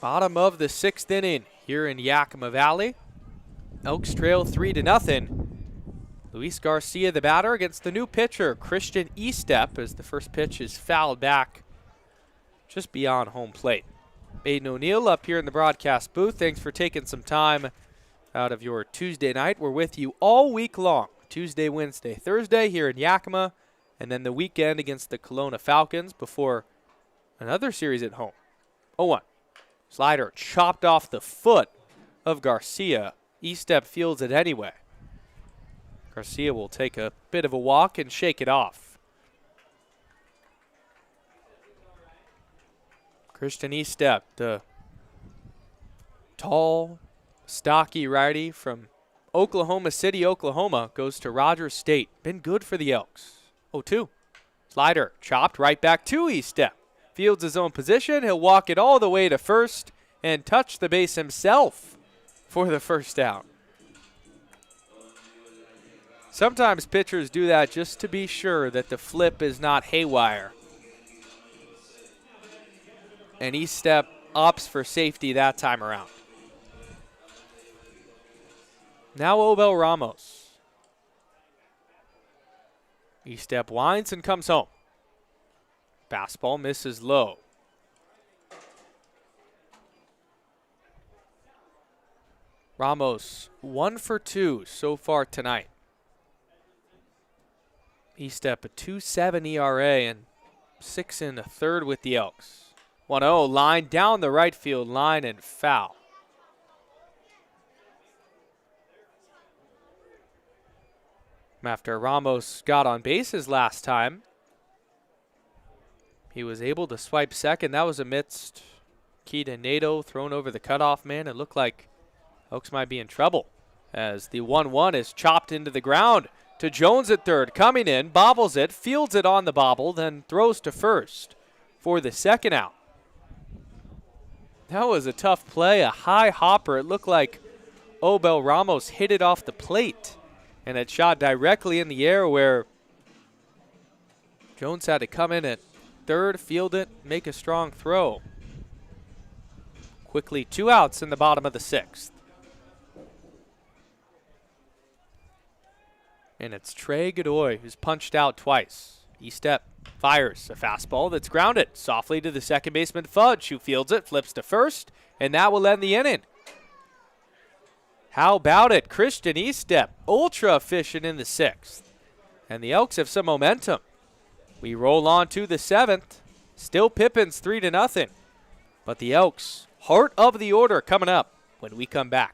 Bottom of the 6th inning here in Yakima Valley. Elks trail 3-0. Luis Garcia, the batter, against the new pitcher, Christian Estep, as the first pitch is fouled back just beyond home plate. Baden O'Neill up here in the broadcast booth. Thanks for taking some time out of your Tuesday night. We're with you all week long, Tuesday, Wednesday, Thursday here in Yakima, and then the weekend against the Kelowna Falcons before another series at home. 0-1. Slider chopped off the foot of Garcia. Estep fields it anyway. Garcia will take a bit of a walk and shake it off. Christian Estep, the tall, stocky righty from Oklahoma City, Oklahoma, goes to Rogers State. Been good for the Elks. 0-2. Slider chopped right back to Estep. Fields his own position. He'll walk it all the way to first and touch the base himself for the first out. Sometimes pitchers do that just to be sure that the flip is not haywire. And Estep opts for safety that time around. Now Obel Ramos. Estep winds and comes home. Fastball misses low. Ramos 1 for 2 so far tonight. Estep a 2.7 ERA and 6 1/3 with the Elks. 1-0, line down the right field line and foul. After Ramos got on bases last time, he was able to swipe second. That was amidst Keita Nato thrown over the cutoff man. It looked like Elks might be in trouble as the 1-1 is chopped into the ground to Jones at third. Coming in, bobbles it, fields it on the bobble, then throws to first for the second out. That was a tough play, a high hopper. It looked like Obel Ramos hit it off the plate, and it shot directly in the air where Jones had to come in at third, field it, make a strong throw. Quickly 2 outs in the bottom of the 6th. And it's Trey Godoy who's punched out twice. Estep fires a fastball that's grounded softly to the second baseman Fudge, who fields it, flips to first, and that will end the inning. How about it? Christian Estep, ultra efficient in the 6th. And the Elks have some momentum. We roll on to the 7th. Still Pippins 3-0. But the Elks, heart of the order coming up when we come back.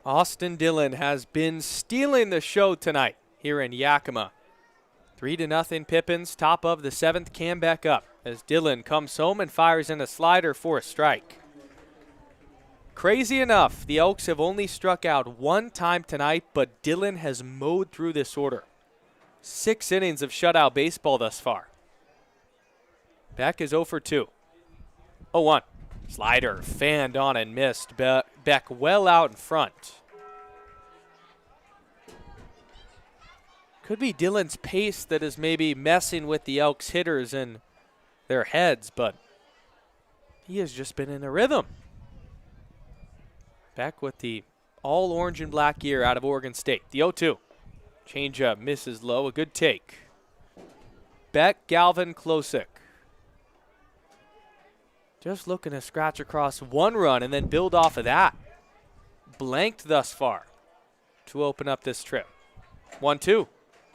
Austin Dillon has been stealing the show tonight here in Yakima. 3-0 Pippins, top of the 7th. Cambeck up as Dillon comes home and fires in a slider for a strike. Crazy enough, the Elks have only struck out 1 time tonight, but Dillon has mowed through this order. 6 innings of shutout baseball thus far. Beck is 0 for 2. 0-1. Slider fanned on and missed. Beck well out in front. Could be Dillon's pace that is maybe messing with the Elks hitters in their heads, but he has just been in a rhythm. Beck with the all orange and black gear out of Oregon State. The 0-2. Changeup misses low. A good take. Beck, Galvin, Klosik. Just looking to scratch across 1 run and then build off of that. Blanked thus far to open up this trip. 1-2.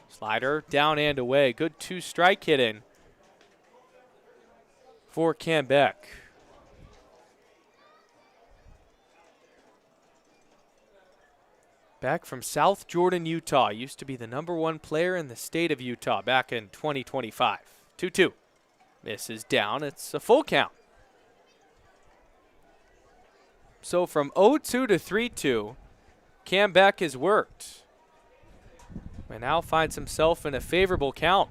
Slider down and away. Good 2-strike hitting for Cambeck. Beck from South Jordan, Utah. Used to be the #1 player in the state of Utah back in 2025. 2-2. Misses down. It's a full count. So from 0-2 to 3-2, Cambeck has worked. And now finds himself in a favorable count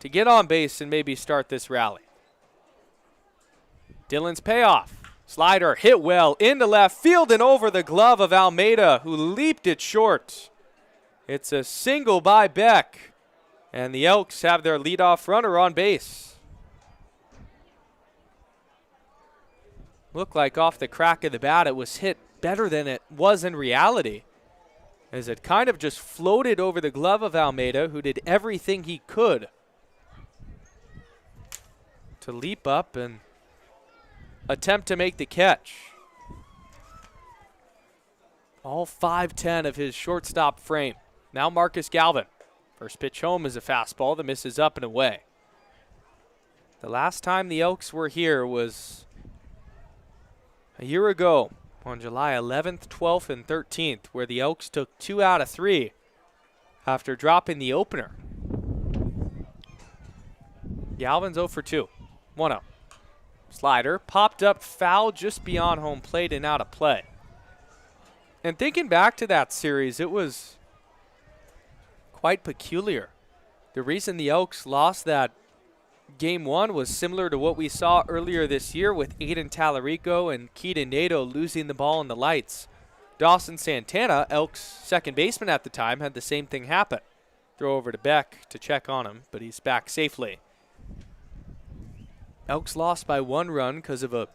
to get on base and maybe start this rally. Dillon's payoff. Slider hit well into left field and over the glove of Almeida, who leaped it short. It's a single by Beck, and the Elks have their leadoff runner on base. Looked like off the crack of the bat, it was hit better than it was in reality, as it kind of just floated over the glove of Almeida, who did everything he could to leap up and attempt to make the catch. All 5'10" of his shortstop frame. Now Marcus Galvin. First pitch home is a fastball that misses up and away. The last time the Elks were here was a year ago on July 11th, 12th, and 13th, where the Elks took 2 out of 3 after dropping the opener. Galvin's 0 for 2. 1-0. Slider popped up foul just beyond home plate and out of play. And thinking back to that series, it was quite peculiar. The reason the Elks lost that Game 1 was similar to what we saw earlier this year with Aiden Tallarico and Keaton Nato losing the ball in the lights. Dawson Santana, Elks' second baseman at the time, had the same thing happen. Throw over to Beck to check on him, but he's back safely. Elks lost by 1 run because of a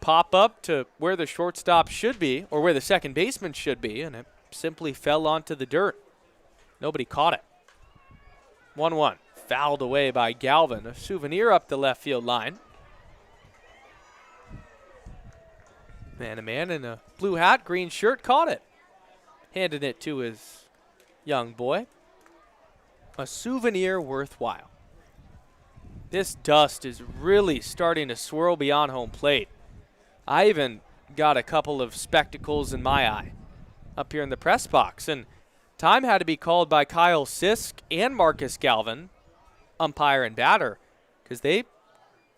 pop-up to where the shortstop should be, or where the second baseman should be, and it simply fell onto the dirt. Nobody caught it. 1-1. Fouled away by Galvin. A souvenir up the left field line. And a man in a blue hat, green shirt caught it. Handed it to his young boy. A souvenir worthwhile. This dust is really starting to swirl beyond home plate. I even got a couple of spectacles in my eye up here in the press box. And time had to be called by Kyle Sisk and Marcus Galvin, umpire and batter, because they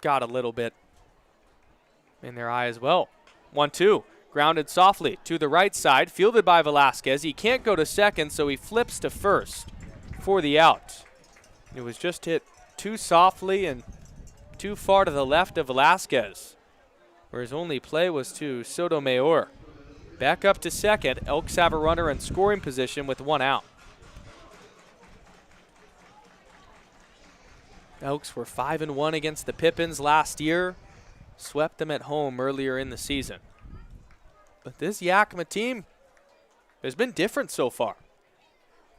got a little bit in their eye as well. 1-2. Grounded softly to the right side. Fielded by Velasquez. He can't go to second, so he flips to first for the out. It was just hit too softly and too far to the left of Velasquez, where his only play was to Sotomayor. Back up to second. Elks have a runner in scoring position with 1 out. Elks were 5-1 against the Pippins last year. Swept them at home earlier in the season. But this Yakima team has been different so far.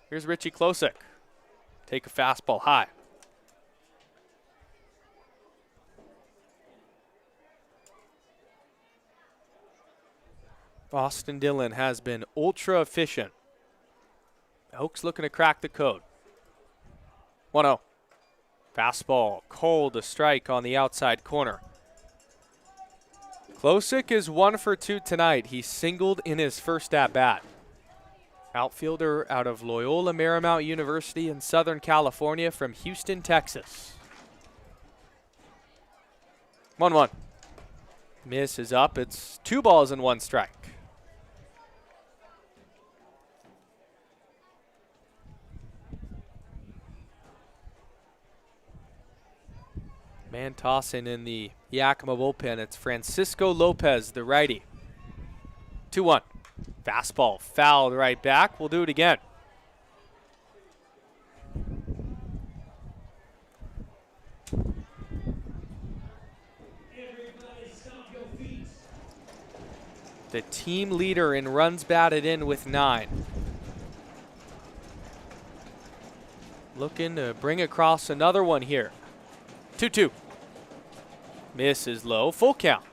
Here's Richie Klosik. Take a fastball high. Austin Dillon has been ultra efficient. Elks looking to crack the code. 1-0. Fastball, cold, a strike on the outside corner. Klosik is 1 for 2 tonight. He singled in his first at-bat. Outfielder out of Loyola Marymount University in Southern California from Houston, Texas. 1-1. Miss is up. It's 2 balls and 1 strike. Man tossing in the Yakima bullpen. It's Francisco Lopez, the righty. 2-1. Fastball fouled right back. We'll do it again. The team leader in runs batted in with 9. Looking to bring across another one here. 2-2. Miss is low. Full count.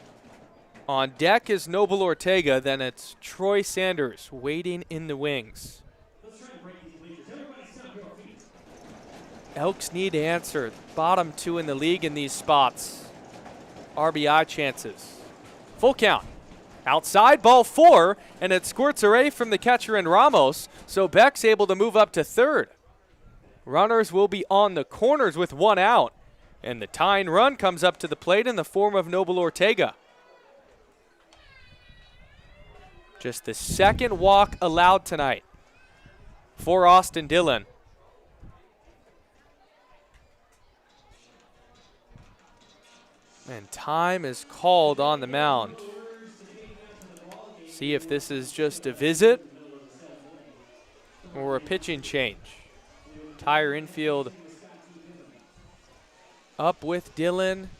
On deck is Noble Ortega. Then it's Troy Sanders waiting in the wings. Elks need to answer. Bottom 2 in the league in these spots. RBI chances. Full count. Outside, ball 4, and it squirts away from the catcher in Ramos, so Beck's able to move up to third. Runners will be on the corners with 1 out, and the tying run comes up to the plate in the form of Noble Ortega. Just the 2nd walk allowed tonight for Austin Dillon. And time is called on the mound. See if this is just a visit or a pitching change. Entire infield up with Dillon.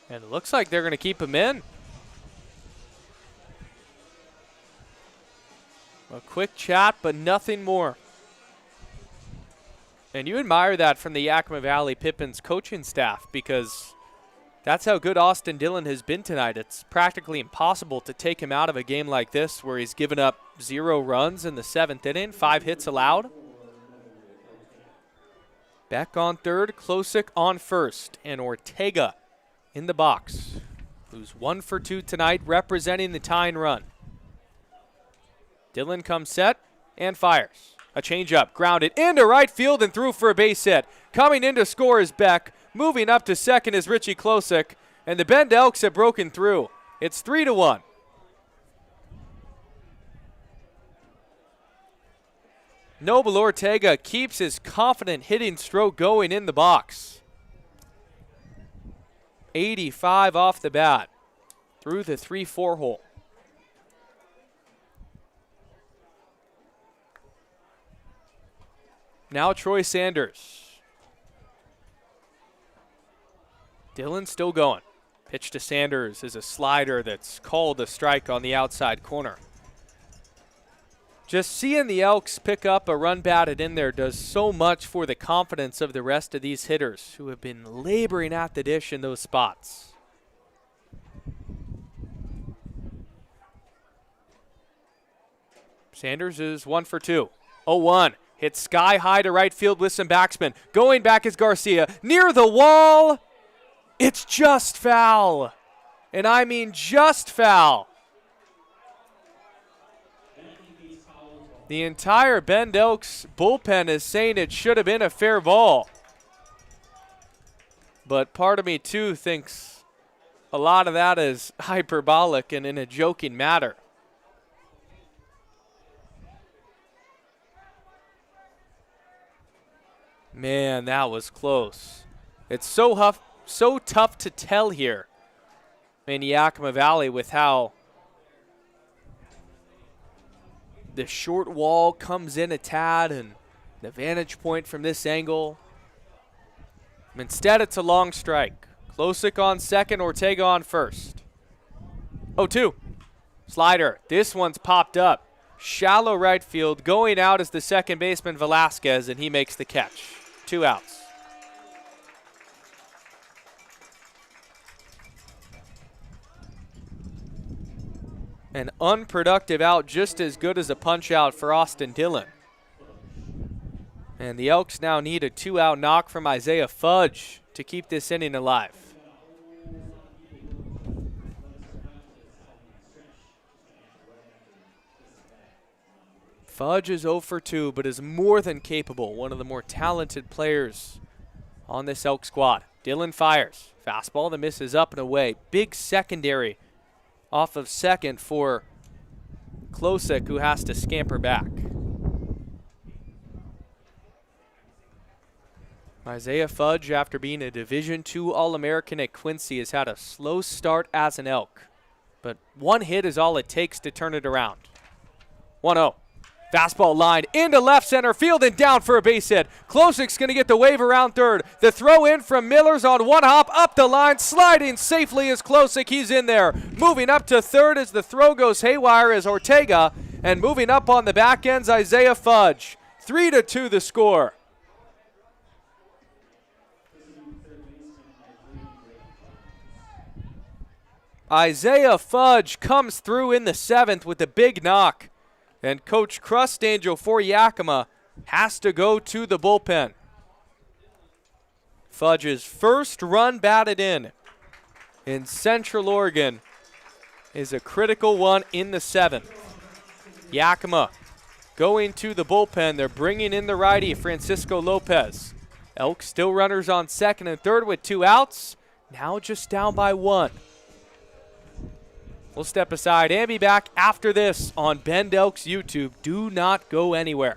And it looks like they're going to keep him in. A quick chat, but nothing more. And you admire that from the Yakima Valley Pippins coaching staff, because that's how good Austin Dillon has been tonight. It's practically impossible to take him out of a game like this where he's given up 0 runs in the 7th inning, 5 hits allowed. Beck on third, Klosik on first, and Ortega in the box, who's 1 for 2 tonight, representing the tying run. Dillon comes set and fires. A changeup, grounded into right field and through for a base hit. Coming in to score is Beck. Moving up to second is Richie Klosik. And the Bend Elks have broken through. It's 3-1. Noble Ortega keeps his confident hitting stroke going in the box. 85 off the bat through the 3-4 hole. Now Troy Sanders. Dillon still going. Pitch to Sanders is a slider that's called a strike on the outside corner. Just seeing the Elks pick up a run batted in there does so much for the confidence of the rest of these hitters who have been laboring at the dish in those spots. Sanders is 1 for 2. 0-1. Hit sky high to right field with some backspin. Going back is Garcia. Near the wall. It's just foul. And I mean just foul. The entire Bend Elks bullpen is saying it should have been a fair ball. But part of me, too, thinks a lot of that is hyperbolic and in a joking matter. Man, that was close. It's so tough to tell here in Yakima Valley with how the short wall comes in a tad and the vantage point from this angle. Instead, it's a long strike. Klosik on second, Ortega on first. 0-2. Slider. This one's popped up. Shallow right field. Going out is the second baseman, Velasquez, and he makes the catch. 2 outs. An unproductive out, just as good as a punch out for Austin Dillon. And the Elks now need a 2-out knock from Isaiah Fudge to keep this inning alive. Fudge is 0 for 2, but is more than capable. One of the more talented players on this Elk squad. Dylan fires. Fastball that misses up and away. Big secondary off of second for Klosik, who has to scamper back. Isaiah Fudge, after being a Division II All-American at Quincy, has had a slow start as an Elk. But one hit is all it takes to turn it around. 1-0. Fastball line into left center field and down for a base hit. Klosik's going to get the wave around third. The throw in from Miller's on one hop up the line. Sliding safely is Klosik. He's in there. Moving up to third as the throw goes haywire is Ortega. And moving up on the back end's Isaiah Fudge. 3-2 the score. Isaiah Fudge comes through in the 7th with a big knock. And Coach Crustangel for Yakima has to go to the bullpen. Fudge's first run batted in Central Oregon is a critical one in the 7th. Yakima going to the bullpen. They're bringing in the righty, Francisco Lopez. Elk still runners on second and third with 2 outs. Now just down by 1. We'll step aside and be back after this on Bend Elks YouTube. Do not go anywhere.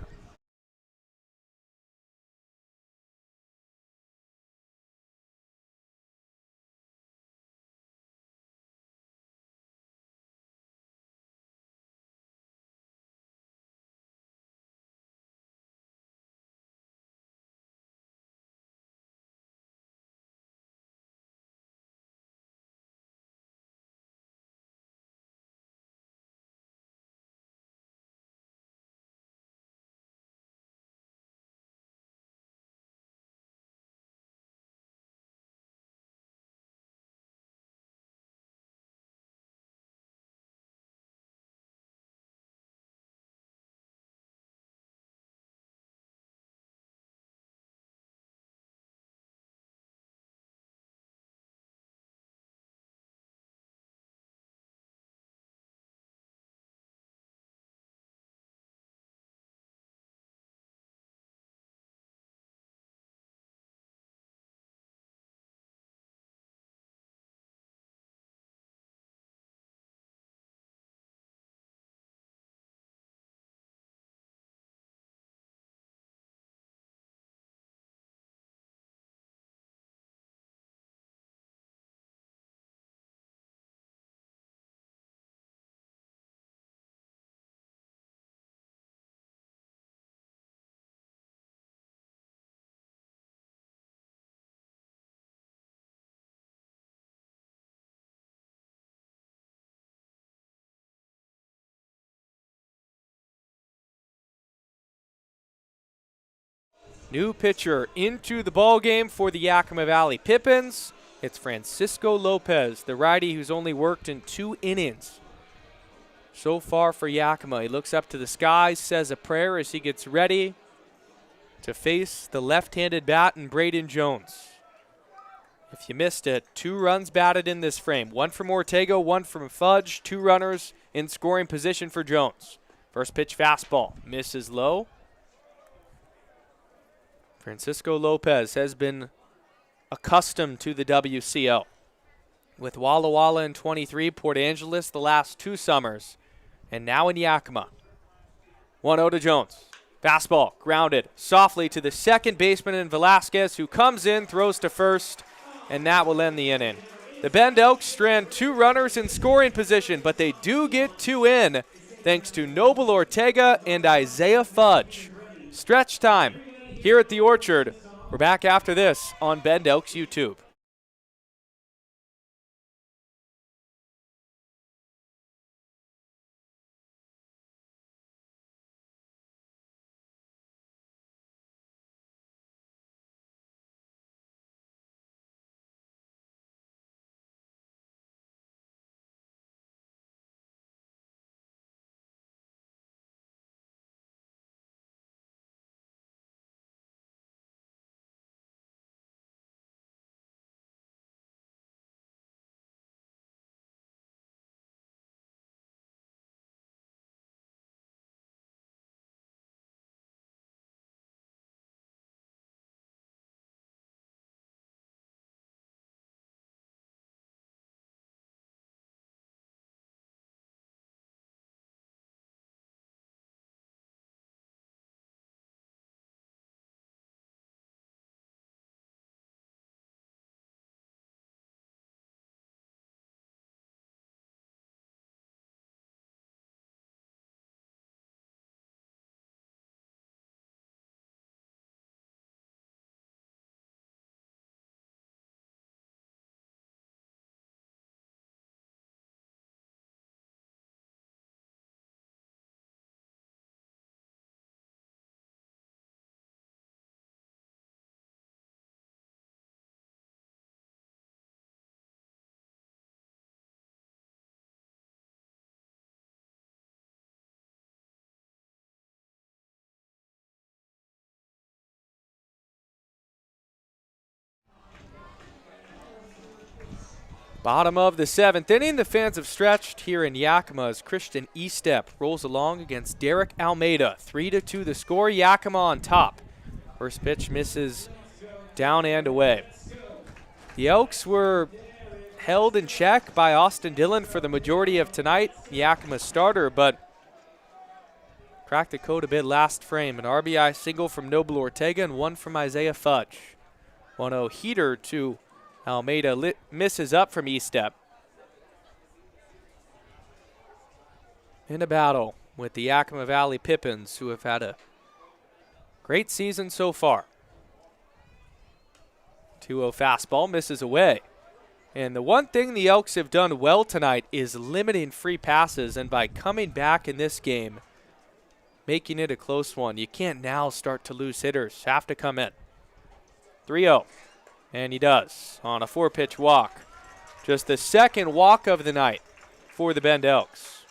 New pitcher into the ball game for the Yakima Valley Pippins. It's Francisco Lopez, the righty who's only worked in 2 innings so far for Yakima. He looks up to the skies, says a prayer as he gets ready to face the left-handed bat in Braden Jones. If you missed it, 2 runs batted in this frame. 1 from Ortega, 1 from Fudge. 2 runners in scoring position for Jones. First pitch fastball, misses low. Francisco Lopez has been accustomed to the WCO. With Walla Walla in 23, Port Angeles the last 2 summers, and now in Yakima. 1-0 to Jones. Fastball grounded softly to the second baseman in Velasquez, who comes in, throws to first, and that will end the inning. The Bend Elks strand 2 runners in scoring position, but they do get 2 in thanks to Noble Ortega and Isaiah Fudge. Stretch time here at the Orchard. We're back after this on Bend Elks YouTube. Bottom of the 7th inning, the fans have stretched here in Yakima as Christian Estep rolls along against Derek Almeida. 3-2 the score, Yakima on top. First pitch misses down and away. The Elks were held in check by Austin Dillon for the majority of tonight, Yakima starter, but cracked the code a bit last frame. An RBI single from Noble Ortega and one from Isaiah Fudge. 1-0 heater to Almeida misses up from Estep. In a battle with the Yakima Valley Pippins, who have had a great season so far. 2-0 fastball misses away. And the one thing the Elks have done well tonight is limiting free passes, and by coming back in this game, making it a close one. You can't now start to lose hitters. Have to come in. 3-0. And he does on a 4-pitch walk. Just the second walk of the night for the Bend Elks.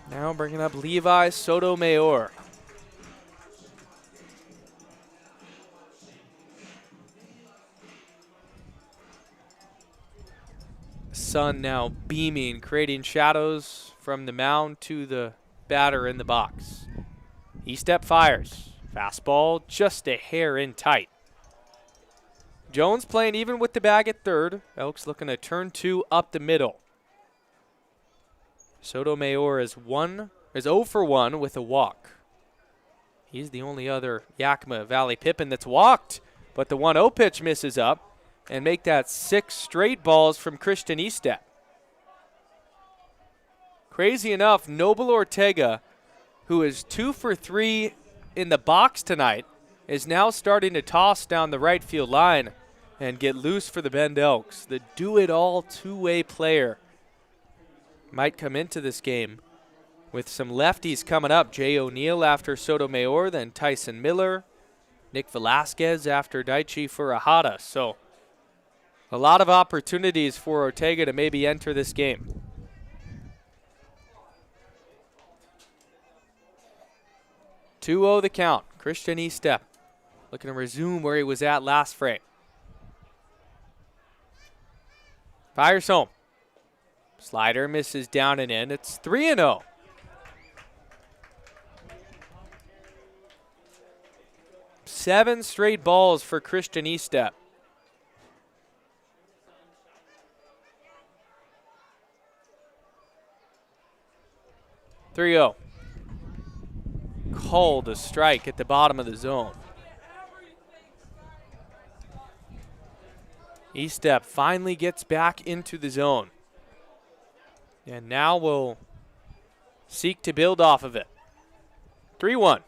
Now bringing up Levi Sotomayor. Sun now beaming, creating shadows from the mound to the batter in the box. Estep fires. Fastball just a hair in tight. Jones playing even with the bag at third. Elks looking to turn 2 up the middle. Sotomayor is 0 for 1 with a walk. He's the only other Yakima Valley Pippin that's walked, but the 1-0 pitch misses up and make that 6 straight balls from Christian Estep. Crazy enough, Noble Ortega, who is 2 for 3 in the box tonight, is now starting to toss down the right field line and get loose for the Bend Elks. The do-it-all two-way player might come into this game with some lefties coming up. Jay O'Neill after Sotomayor, then Tyson Miller, Nick Velasquez after Daichi Furuhata. So a lot of opportunities for Ortega to maybe enter this game. (2-0 the count. Christian Estep looking to resume where he was at last frame. Fires home. Slider misses down and in. It's 3-0. Seven straight balls for Christian Estep. (3-0). Called a strike at the bottom of the zone. Estep finally gets back into the zone. And now we'll seek to build off of it. 3-1.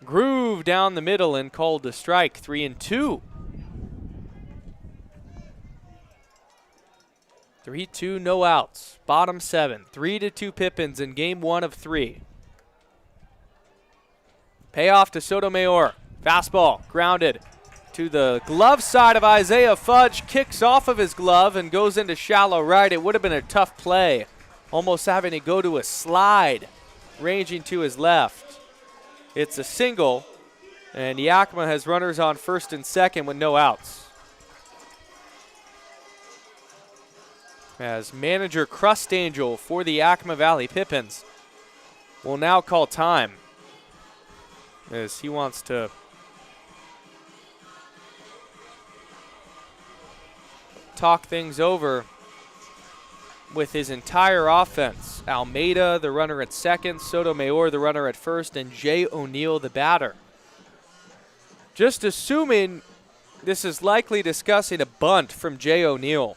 Groove down the middle and called a strike. 3-2. 3-2, no outs. Bottom 7. 3-2 Pippins in game 1 of 3. Payoff to Sotomayor. Fastball grounded to the glove side of Isaiah Fudge. Kicks off of his glove and goes into shallow right. It would have been a tough play. Almost having to go to a slide, ranging to his left. It's a single, and Yakima has runners on first and second with no outs. As manager Crust Angel for the Yakima Valley Pippins will now call time, as he wants to talk things over with his entire offense. Almeida, the runner at second, Sotomayor, the runner at first, and Jay O'Neill, the batter. Just assuming this is likely discussing a bunt from Jay O'Neill.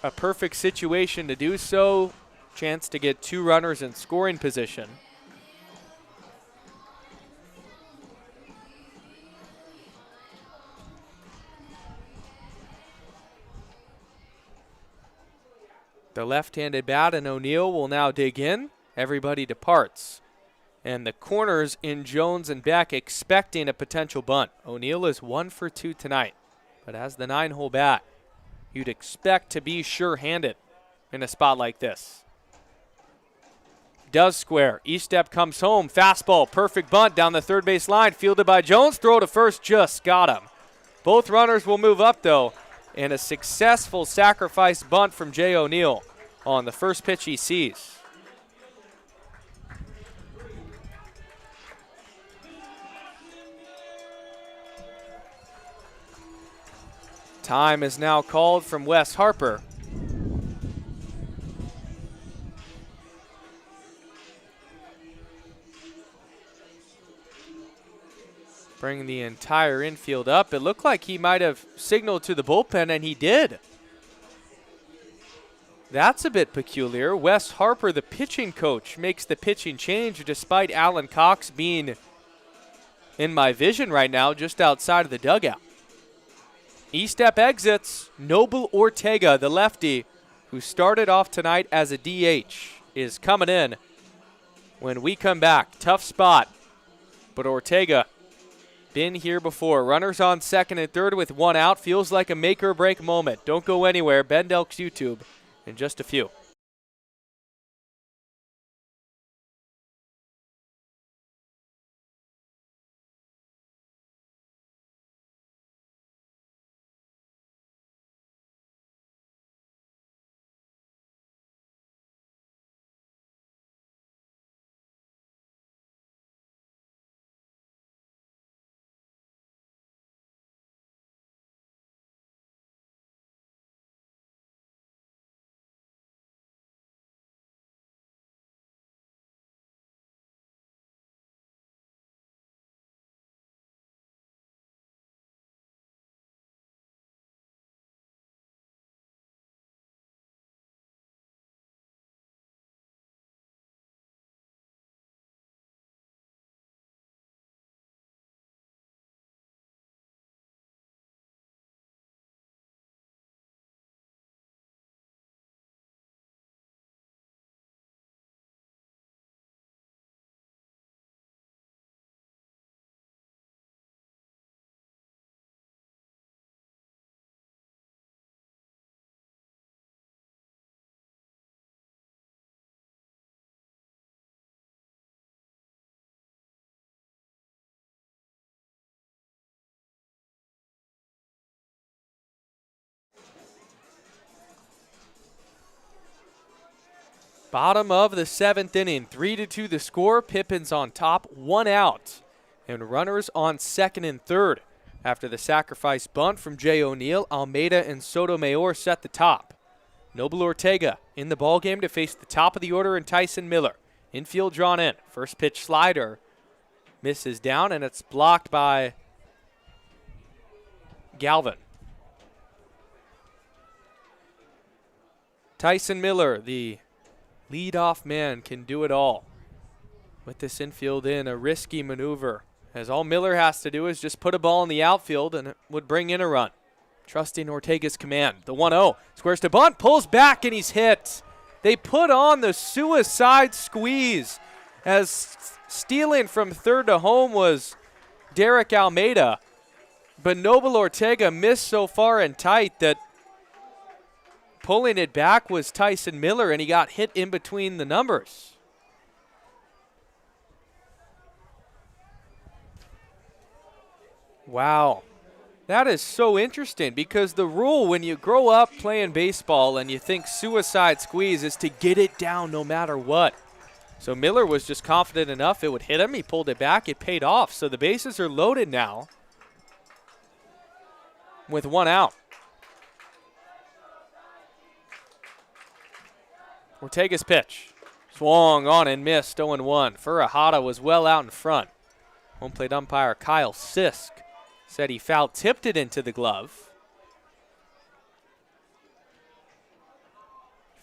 A perfect situation to do so. Chance to get 2 runners in scoring position. The left-handed bat, and O'Neill will now dig in. Everybody departs. And the corners in Jones and Beck expecting a potential bunt. O'Neill is 1 for 2 tonight, but has the 9-hole bat. You'd expect to be sure-handed in a spot like this. does square. Estep comes home. Fastball. Perfect bunt down the third base line. Fielded by Jones. Throw to first. Just got him. Both runners will move up, though. And a successful sacrifice bunt from Jay O'Neill on the first pitch he sees. Time is now called from Wes Harper. Bring the entire infield up. It looked like he might have signaled to the bullpen, and he did. That's a bit peculiar. Wes Harper, the pitching coach, makes the pitching change despite Alan Cox being in my vision right now just outside of the dugout. Estep exits. Noble Ortega, the lefty, who started off tonight as a DH, is coming in when we come back. Tough spot, but Ortega been here before. Runners on second and third with one out. Feels like a make or break moment. Don't go anywhere. Bend Elks YouTube in just a few. Bottom of the seventh inning, 3-2 the score. Pippins on top, one out. And runners on second and third. After the sacrifice bunt from Jay O'Neill, Almeida and Sotomayor set the top. Noble Ortega in the ballgame to face the top of the order and Tyson Miller. Infield drawn in. First pitch slider misses down, and it's blocked by Galvin. Tyson Miller, the leadoff man, can do it all with this infield in. A risky maneuver, as all Miller has to do is just put a ball in the outfield and it would bring in a run. Trusting Ortega's command. The 1-0. Squares to bunt, pulls back, and he's hit. They put on the suicide squeeze, as stealing from third to home was Derek Almeida. But Noble Ortega missed so far and tight that pulling it back was Tyson Miller, and he got hit in between the numbers. Wow. That is so interesting, because the rule when you grow up playing baseball and you think suicide squeeze is to get it down no matter what. So Miller was just confident enough it would hit him. He pulled it back. It paid off. So the bases are loaded now with one out. Ortega's pitch. Swung on and missed, 0-1. Furahada was well out in front. Home plate umpire Kyle Sisk said he foul-tipped it into the glove.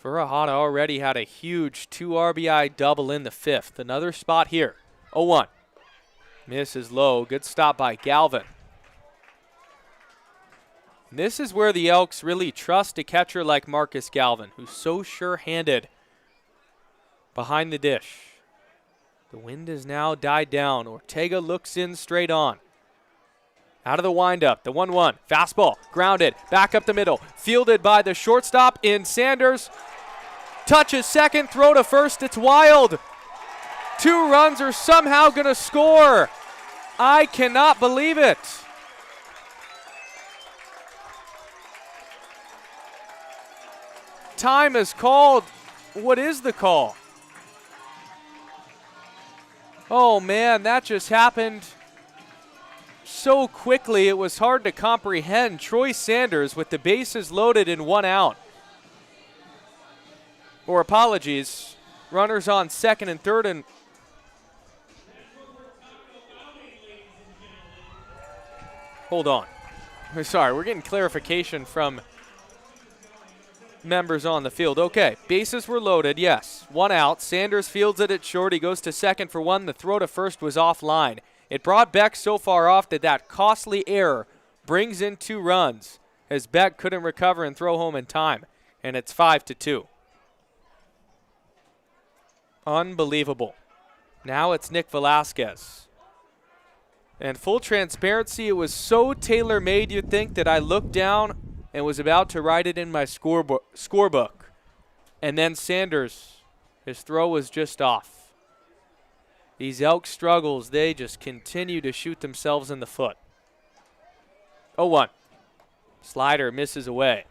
Furahada already had a huge 2 RBI double in the fifth. Another spot here. 0-1. Misses low. Good stop by Galvin. And this is where the Elks really trust a catcher like Marcus Galvin, who's so sure-handed behind the dish. The wind has now died down. Ortega looks in straight on. Out of the windup, the 1-1. Fastball, grounded, back up the middle. Fielded by the shortstop in Sanders. Touches second, throw to first, it's wild. 2 runs are somehow going to score. I cannot believe it. Time is called. What is the call? Oh man, that just happened so quickly it was hard to comprehend. Troy Sanders with the bases loaded and 1 out. Or apologies, runners on second and third and hold on. Sorry, we're getting clarification from members on the field. Okay, bases were loaded, yes. 1 out. Sanders fields it at short. He goes to second for 1. The throw to first was offline. It brought Beck so far off that costly error brings in 2 runs as Beck couldn't recover and throw home in time. And it's 5-2. Unbelievable. Now it's Nick Velasquez. And full transparency, it was so tailor-made you'd think that I looked down and was about to write it in my scorebook. And then Sanders, his throw was just off. These Elk struggles, they just continue to shoot themselves in the foot. 0-1. Slider misses away.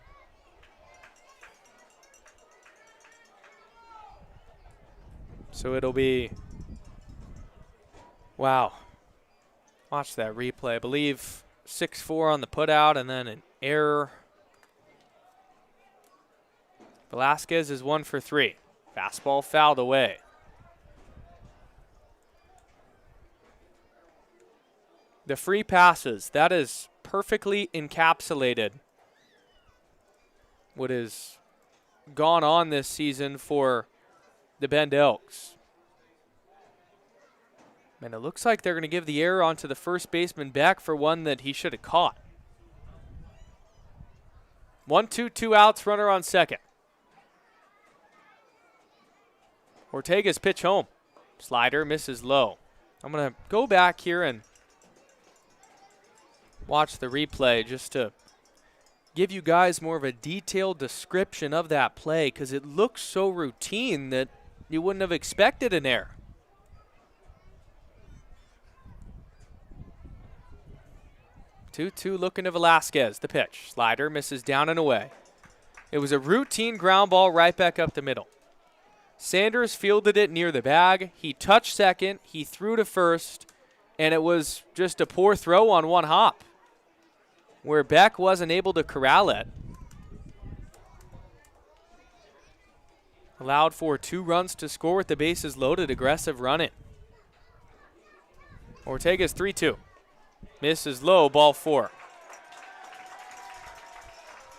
So it'll be, wow. Watch that replay. I believe 6-4 on the putout and then an error. Velasquez is 1 for 3. Fastball fouled away. The free passes, that is perfectly encapsulated what has gone on this season for the Bend Elks. And it looks like they're going to give the error onto the first baseman Beck for one that he should have caught. 1-2, 2 outs, runner on second. Ortega's pitch home. Slider misses low. I'm going to go back here and watch the replay just to give you guys more of a detailed description of that play because it looks so routine that you wouldn't have expected an error. Two looking to Velasquez. The pitch. Slider misses down and away. It was a routine ground ball right back up the middle. Sanders fielded it near the bag. He touched second. He threw to first. And it was just a poor throw on 1 hop where Beck wasn't able to corral it. Allowed for 2 runs to score with the bases loaded. Aggressive running. Ortega's 3-2. Misses low, ball 4.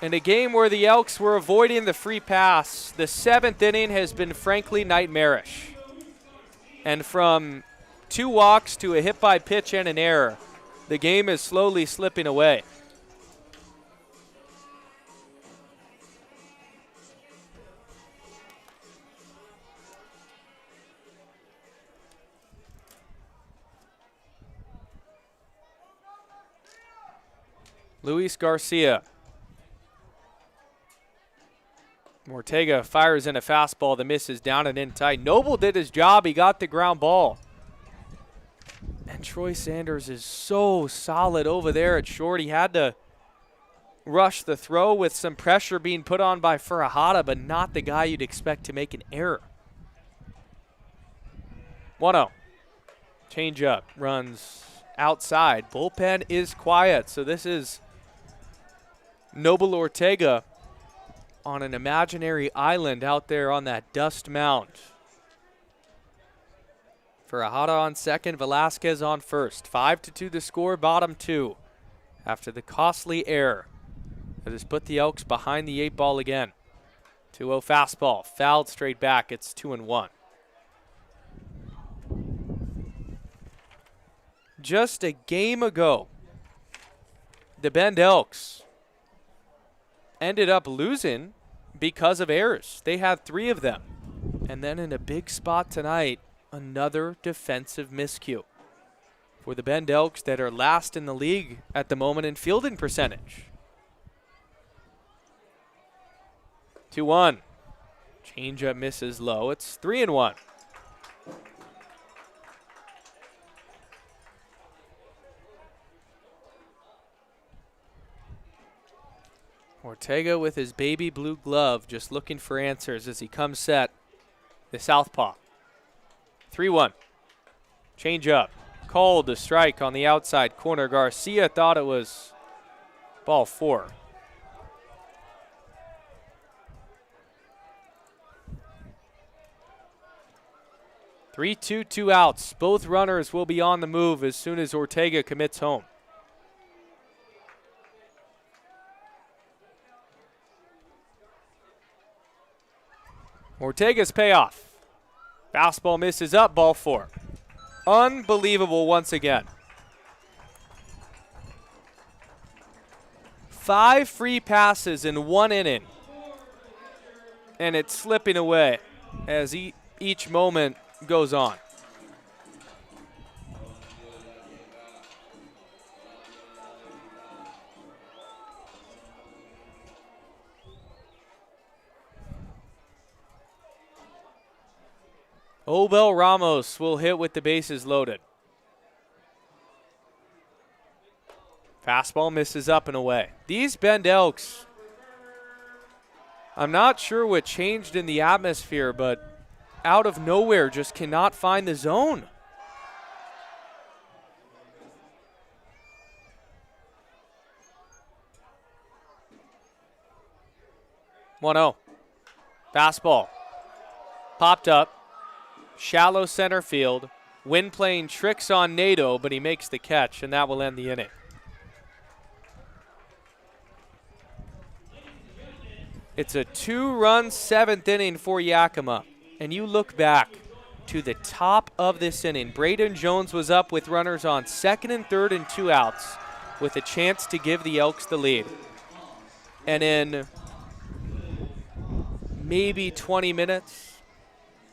In a game where the Elks were avoiding the free pass, the 7th inning has been frankly nightmarish. And from 2 walks to a hit by pitch and an error, the game is slowly slipping away. Luis Garcia. Ortega fires in a fastball that misses down and in tight. Noble did his job. He got the ground ball. And Troy Sanders is so solid over there at short. He had to rush the throw with some pressure being put on by Furahada, but not the guy you'd expect to make an error. 1-0. Change up. Runs outside. Bullpen is quiet, so this is Noble Ortega on an imaginary island out there on that dust mound. Furahada on second, Velasquez on first. 5-2 the score, bottom 2. After the costly error that has put the Elks behind the 8 ball again. 2-0 fastball, fouled straight back. It's 2-1. Just a game ago, the Bend Elks ended up losing because of errors. They had 3 of them. And then in a big spot tonight, another defensive miscue for the Bend Elks that are last in the league at the moment in fielding percentage. 2-1. Changeup misses low. It's 3-1. Ortega with his baby blue glove, just looking for answers as he comes set. The southpaw. 3-1. Change up. Called the strike on the outside corner. Garcia thought it was ball 4. Three, two outs. Both runners will be on the move as soon as Ortega commits home. Ortega's payoff. Fastball misses up, ball 4. Unbelievable once again. 5 free passes in 1 inning. And it's slipping away as each moment goes on. Obel Ramos will hit with the bases loaded. Fastball misses up and away. These Bend Elks, I'm not sure what changed in the atmosphere, but out of nowhere just cannot find the zone. 1-0. Fastball. Popped up. Shallow center field. Wind playing tricks on Nato, but he makes the catch, and that will end the inning. It's a 2-run 7th inning for Yakima. And you look back to the top of this inning. Braden Jones was up with runners on 2nd and 3rd and 2 outs with a chance to give the Elks the lead. And in maybe 20 minutes,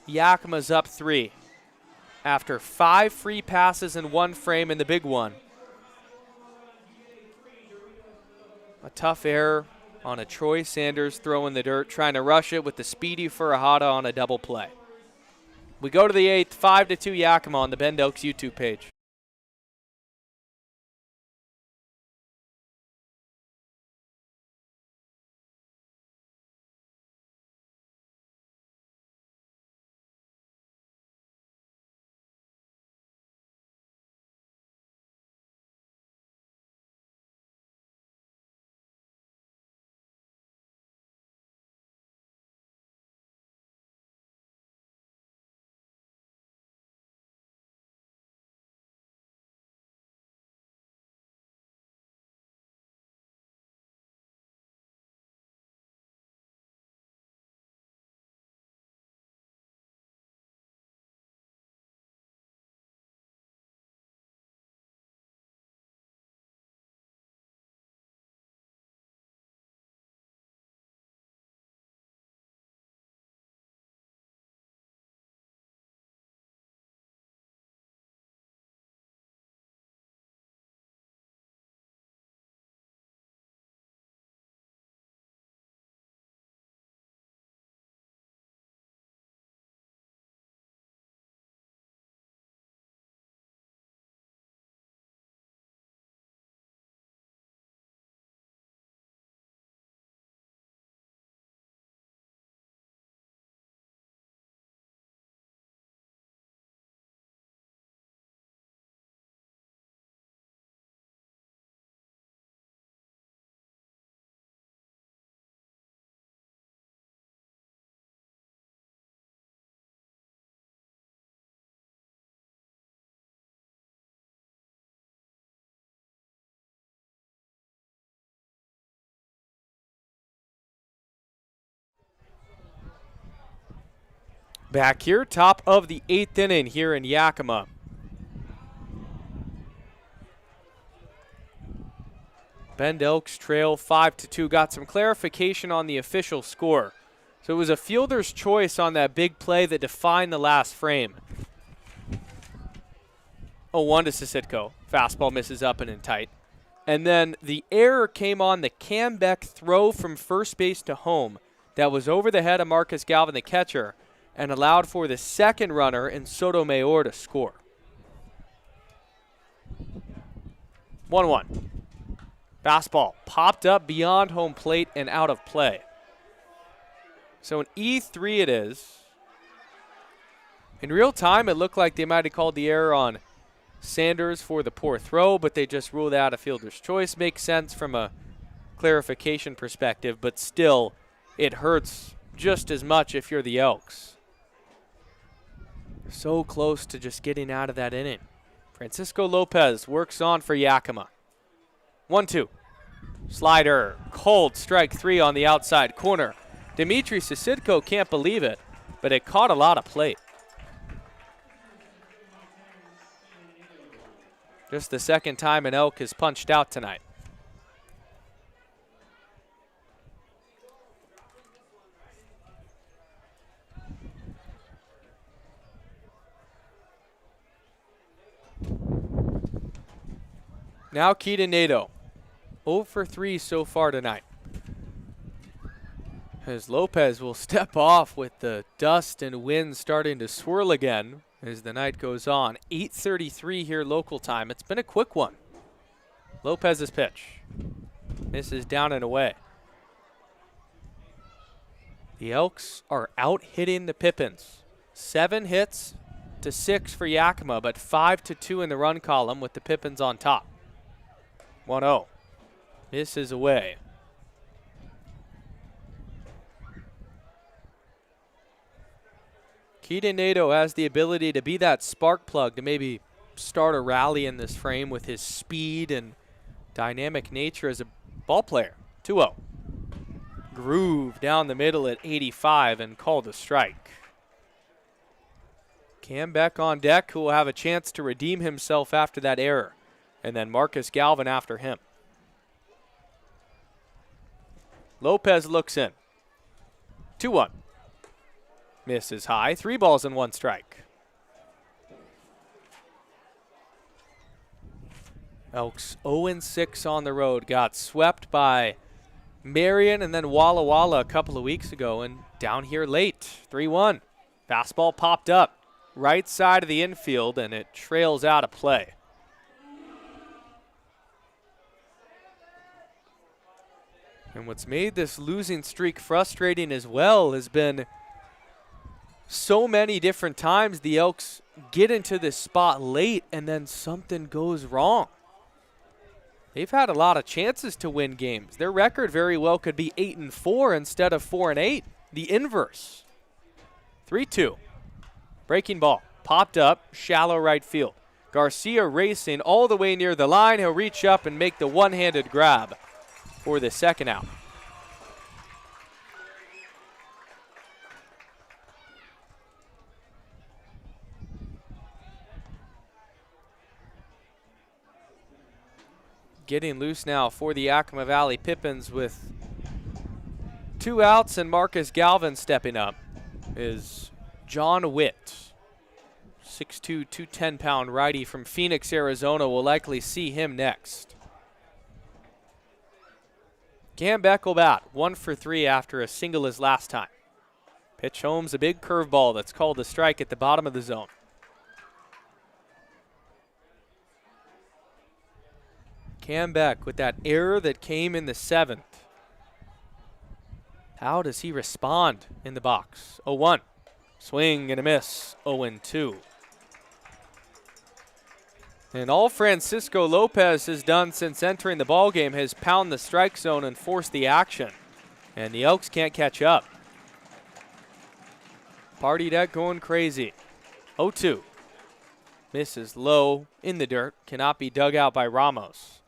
Yakima's up 3 after 5 free passes in 1 frame in the big one. A tough error on a Troy Sanders throw in the dirt, trying to rush it with the speedy Furahada on a double play. We go to the 8th, 5-2 Yakima on the Bend Elks YouTube page. Back here, top of the 8th inning here in Yakima. Bend Elks trail 5-2. Got some clarification on the official score. So it was a fielder's choice on that big play that defined the last frame. 0-1 to Sisitko. Fastball misses up and in tight. And then the error came on the Cam Beck throw from first base to home that was over the head of Marcus Galvin, the catcher, and allowed for the second runner in Sotomayor to score. 1-1. Fastball popped up beyond home plate and out of play. So an E3 it is. In real time, it looked like they might have called the error on Sanders for the poor throw, but they just ruled out a fielder's choice. Makes sense from a clarification perspective, but still, it hurts just as much if you're the Elks. So close to just getting out of that inning. Francisco Lopez works on for Yakima. 1-2. Slider, cold, strike 3 on the outside corner. Dimitri Sisidko can't believe it, but it caught a lot of plate. Just the second time an Elk has punched out tonight. Now Keaton Nadeau, 0 for 3 so far tonight. As Lopez will step off with the dust and wind starting to swirl again as the night goes on. 8:33 here local time. It's been a quick one. Lopez's pitch. Misses down and away. The Elks are out hitting the Pippins. 7 hits to 6 for Yakima, but 5-2 in the run column with the Pippins on top. 1-0. Misses away. Keaton Nadeau has the ability to be that spark plug to maybe start a rally in this frame with his speed and dynamic nature as a ball player. 2-0. Groove down the middle at 85 and called a strike. Cam Beck on deck, who will have a chance to redeem himself after that error. And then Marcus Galvin after him. Lopez looks in. 2-1. Misses high. 3 balls and 1 strike. Elks 0-6 on the road. Got swept by Marion and then Walla Walla a couple of weeks ago, and down here late. 3-1. Fastball popped up. Right side of the infield, and it trails out of play. And what's made this losing streak frustrating as well has been so many different times the Elks get into this spot late and then something goes wrong. They've had a lot of chances to win games. Their record very well could be 8-4 instead of 4-8. The inverse. 3-2. Breaking ball. Popped up. Shallow right field. Garcia racing all the way near the line. He'll reach up and make the one-handed grab for the second out. Getting loose now for the Yakima Valley Pippins with 2 outs and Marcus Galvin stepping up is John Witt. 6'2", 210-pound righty from Phoenix, Arizona. Will likely see him next. Cam Beck will bat 1 for 3 after a single his last time. Pitch home's a big curveball that's called a strike at the bottom of the zone. Cam Beck with that error that came in the 7th. How does he respond in the box? 0-1. Swing and a miss. 0-2. And all Francisco Lopez has done since entering the ballgame has pound the strike zone and force the action. And the Elks can't catch up. Party deck going crazy. 0-2. Misses low in the dirt. Cannot be dug out by Ramos.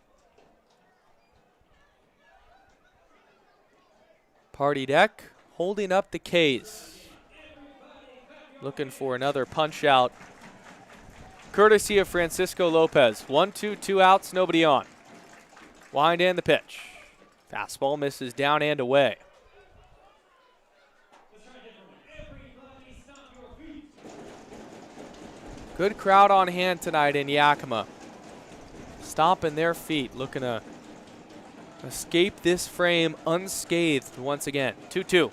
Party deck holding up the K's. Looking for another punch out. Courtesy of Francisco Lopez. 1-2, 2 outs, nobody on. Wind and the pitch. Fastball misses down and away. Good crowd on hand tonight in Yakima. Stomping their feet, looking to escape this frame unscathed once again. 2-2.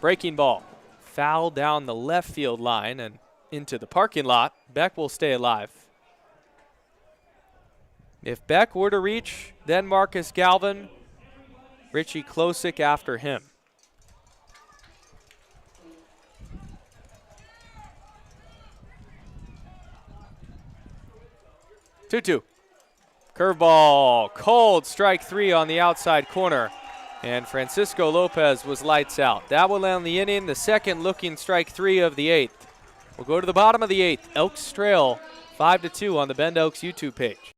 Breaking ball. Foul down the left field line and into the parking lot. Beck will stay alive. If Beck were to reach, then Marcus Galvin, Richie Klosik after him. Two-two. Curveball, cold, strike three on the outside corner. And Francisco Lopez was lights out. That will end the inning, the second looking strike three of the eighth. We'll go to the bottom of the eighth. Elks trail 5-2 on the Bend Elks YouTube page.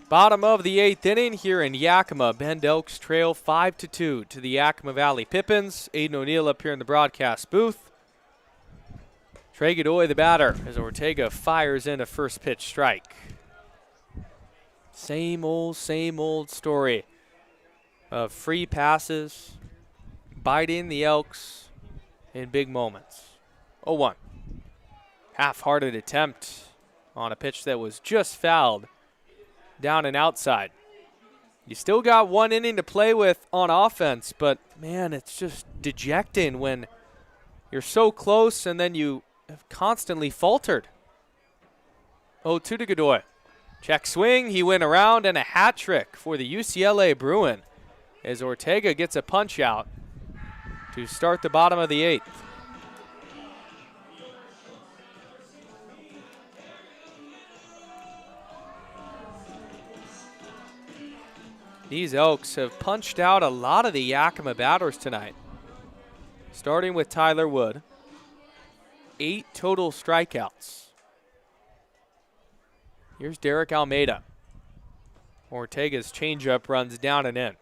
Bottom of the eighth inning here in Yakima. Bend Elks trail 5-2 to the Yakima Valley Pippins. Aiden O'Neill up here in the broadcast booth. Trey Godoy the batter as Ortega fires in a first pitch strike. Same old story of free passes, biting the Elks in big moments. 0-1. Half-hearted attempt on a pitch that was just fouled down and outside. You still got one inning to play with on offense, but man, it's just dejecting when you're so close and then you have constantly faltered. 0-2 to Godoy. Check swing, he went around, and a hat trick for the UCLA Bruin as Ortega gets a punch out to start the bottom of the eighth. These Elks have punched out a lot of the Yakima batters tonight. Starting with Tyler Wood. 8 total strikeouts. Here's Derek Almeida. Ortega's changeup runs down and in.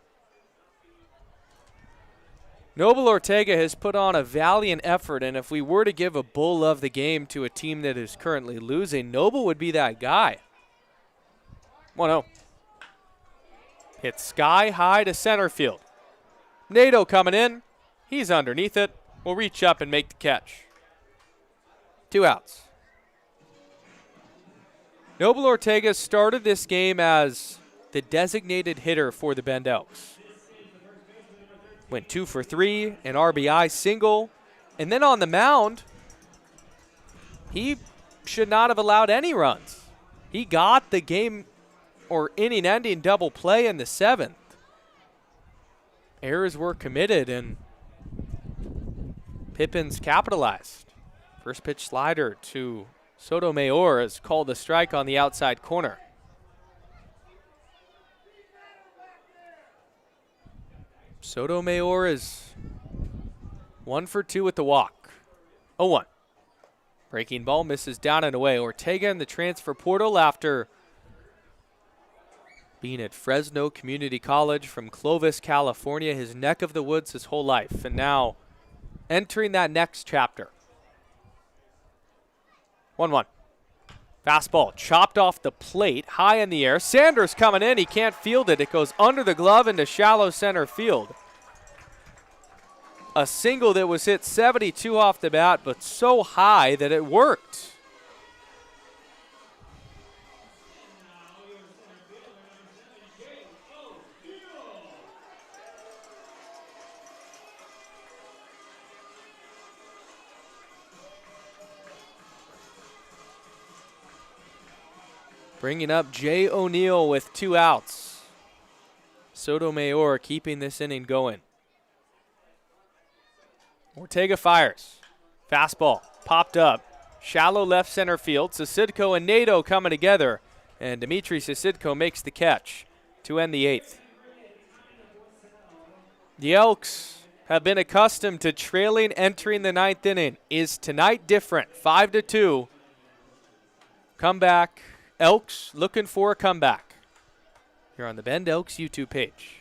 Noble Ortega has put on a valiant effort, and if we were to give a bull of the game to a team that is currently losing, Noble would be that guy. 1-0. Hit sky high to center field. Nato coming in. He's underneath it. Will reach up and make the catch. 2 outs. Noble Ortega started this game as the designated hitter for the Bend Elks. Went 2 for 3, an RBI single. And then on the mound, he should not have allowed any runs. He got the game or inning-ending double play in the 7th. Errors were committed, and Pippins capitalized. First pitch slider to Sotomayor is called a strike on the outside corner. Sotomayor is 1 for 2 with the walk. 0-1. Breaking ball misses down and away. Ortega in the transfer portal after being at Fresno Community College from Clovis, California, his neck of the woods his whole life, and now entering that next chapter. 1-1. Fastball chopped off the plate, high in the air. Sanders coming in. He can't field it. It goes under the glove into shallow center field. A single that was hit 72 off the bat, but so high that it worked. Bringing up Jay O'Neill with 2 outs. Sotomayor keeping this inning going. Ortega fires. Fastball popped up. Shallow left center field. Sasidko and Nato coming together. And Dimitri Sasidko makes the catch to end the 8th. The Elks have been accustomed to trailing entering the 9th inning. Is tonight different? 5-2. Comeback. Elks looking for a comeback. Here on the Bend Elks YouTube page.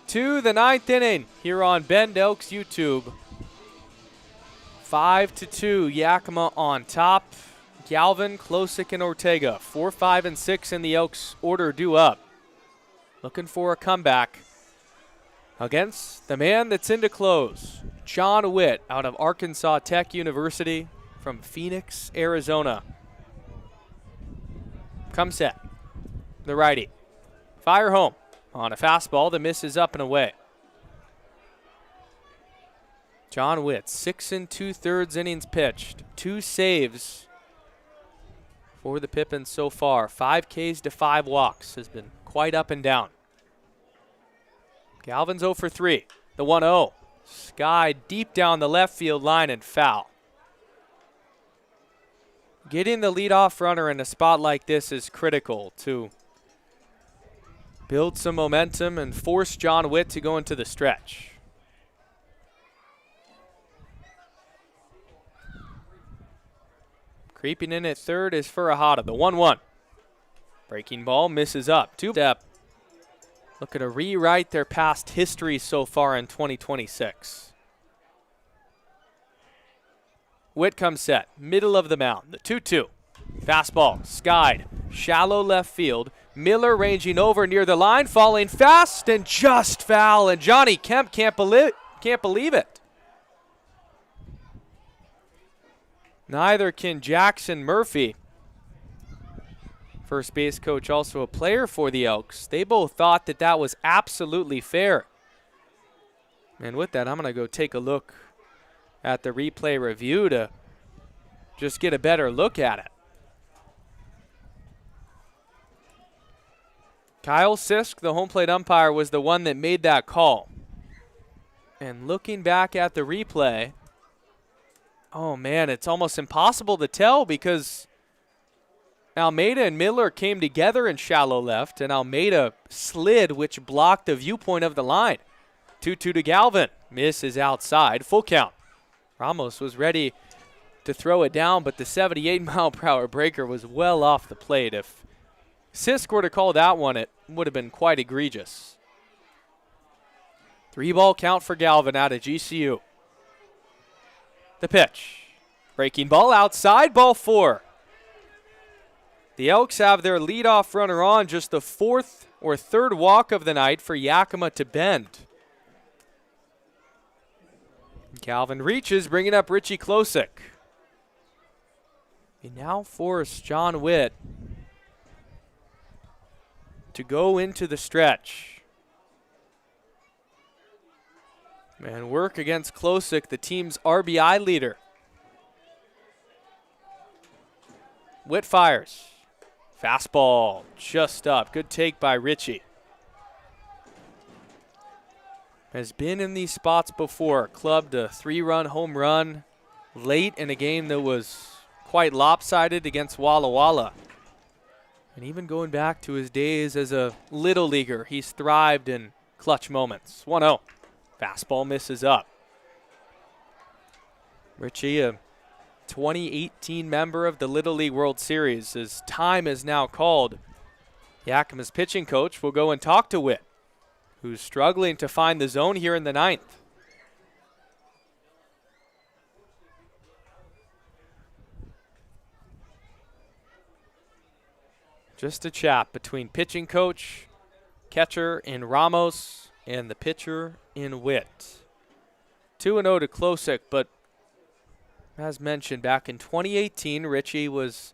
To the 9th inning here on Bend Elks YouTube. 5-2, Yakima on top. Galvin, Klosick, and Ortega. 4, 5, and 6 in the Elks order due up. Looking for a comeback against the man that's in to close. John Witt out of Arkansas Tech University from Phoenix, Arizona. Come set. The righty. Fire home on a fastball that misses up and away. John Witt, 6 2/3 innings pitched. 2 saves for the Pippins so far. 5 Ks to 5 walks. Has been quite up and down. Galvin's 0 for 3. The 1-0. Sky deep down the left field line and foul. Getting the leadoff runner in a spot like this is critical to build some momentum and force John Witt to go into the stretch. Creeping in at third is Furahada, the 1-1. Breaking ball misses up. 2-step. Looking to rewrite their past history so far in 2026. Witt comes set, middle of the mound, the 2-2. Fastball, skied, shallow left field. Miller ranging over near the line, falling fast and just foul, and Johnny Kemp can't believe it. Neither can Jackson Murphy. First base coach, also a player for the Elks. They both thought that that was absolutely fair. And with that, I'm going to go take a look at the replay review to just get a better look at it. Kyle Sisk, the home plate umpire, was the one that made that call. And looking back at the replay, oh man, it's almost impossible to tell because Almeida and Miller came together in shallow left, and Almeida slid, which blocked the viewpoint of the line. 2-2 to Galvin. Misses outside. Full count. Ramos was ready to throw it down, but the 78-mile-per-hour breaker was well off the plate. If Sisk were to call that one, it would have been quite egregious. 3-ball count for Galvin out of GCU. The pitch. Breaking ball outside, ball 4. The Elks have their leadoff runner on, just the 4th or 3rd walk of the night for Yakima to Bend. Galvin reaches, bringing up Richie Klosik. He now forced John Witt to go into the stretch. And work against Klosik, the team's RBI leader. Witt fires. Fastball just up. Good take by Richie. Has been in these spots before. Clubbed a 3-run home run late in a game that was quite lopsided against Walla Walla. And even going back to his days as a little leaguer, he's thrived in clutch moments. 1-0. Fastball misses up. Richie, a 2018 member of the Little League World Series. His time is now called. Yakima's pitching coach will go and talk to Witt, who's struggling to find the zone here in the 9th. Just a chat between pitching coach, catcher in Ramos, and the pitcher in Witt. 2-0 to Klosik, but as mentioned, back in 2018, Richie was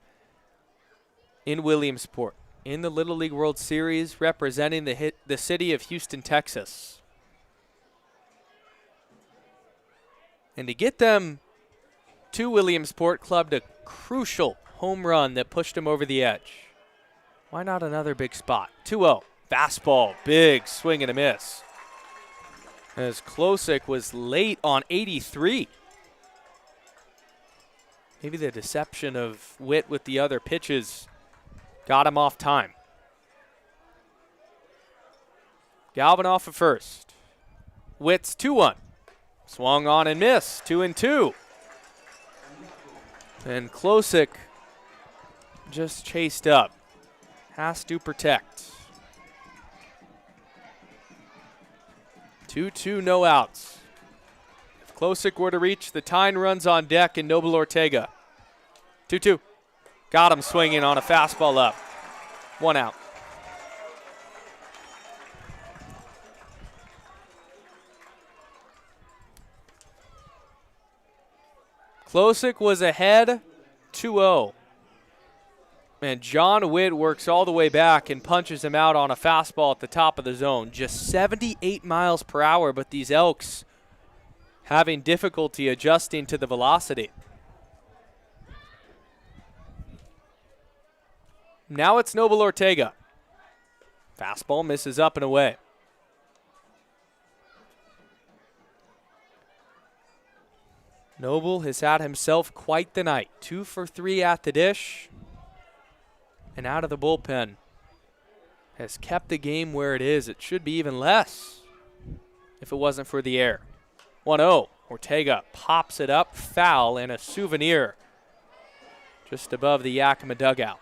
in Williamsport in the Little League World Series representing the city of Houston, Texas. And to get them to Williamsport, clubbed a crucial home run that pushed him over the edge. Why not another big spot? 2-0. Fastball, big swing and a miss. As Klosik was late on 83. Maybe the deception of Witt with the other pitches got him off time. Galvin off at first. Witt's 2-1. Swung on and missed. 2-2. And Klosik just chased up. Has to protect. 2-2, no outs. If Klosik were to reach, the tying runs on deck and Noble Ortega. 2-2. Got him swinging on a fastball up. 1 out. Klosik was ahead 2-0. And John Witt works all the way back and punches him out on a fastball at the top of the zone. Just 78 miles per hour, but these Elks having difficulty adjusting to the velocity. Now it's Noble Ortega. Fastball misses up and away. Noble has had himself quite the night. 2 for 3 at the dish. And out of the bullpen. Has kept the game where it is. It should be even less if it wasn't for the air. 1-0. Ortega pops it up. Foul and a souvenir just above the Yakima dugout.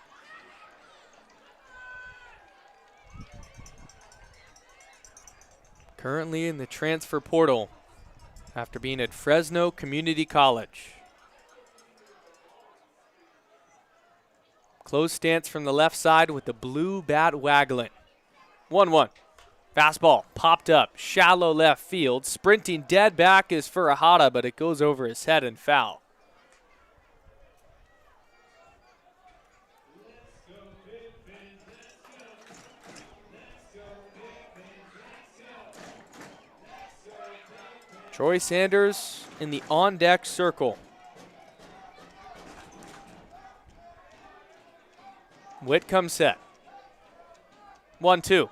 Currently in the transfer portal after being at Fresno Community College. Close stance from the left side with the blue bat waggling. 1-1. Fastball popped up, shallow left field. Sprinting dead back is Furahada, but it goes over his head and foul. Troy Sanders in the on-deck circle. Witt comes set. 1-2.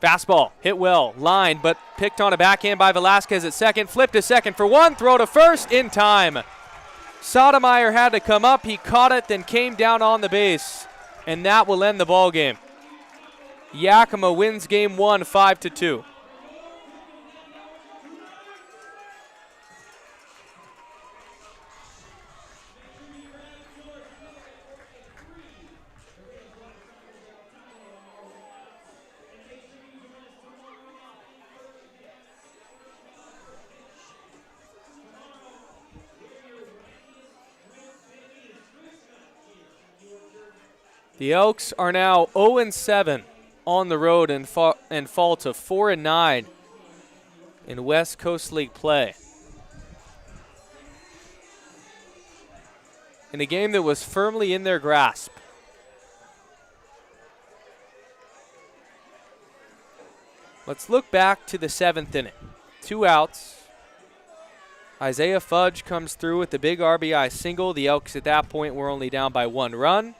Fastball hit well, line, but picked on a backhand by Velasquez at second. Flip to second for one. Throw to first in time. Sotomayor had to come up. He caught it, then came down on the base. And that will end the ball game. Yakima wins game 1, 5-2. The Elks are now 0-7 on the road and fall to 4-9 in West Coast League play. In a game that was firmly in their grasp. Let's look back to the 7th inning. 2 outs. Isaiah Fudge comes through with the big RBI single. The Elks at that point were only down by 1 run.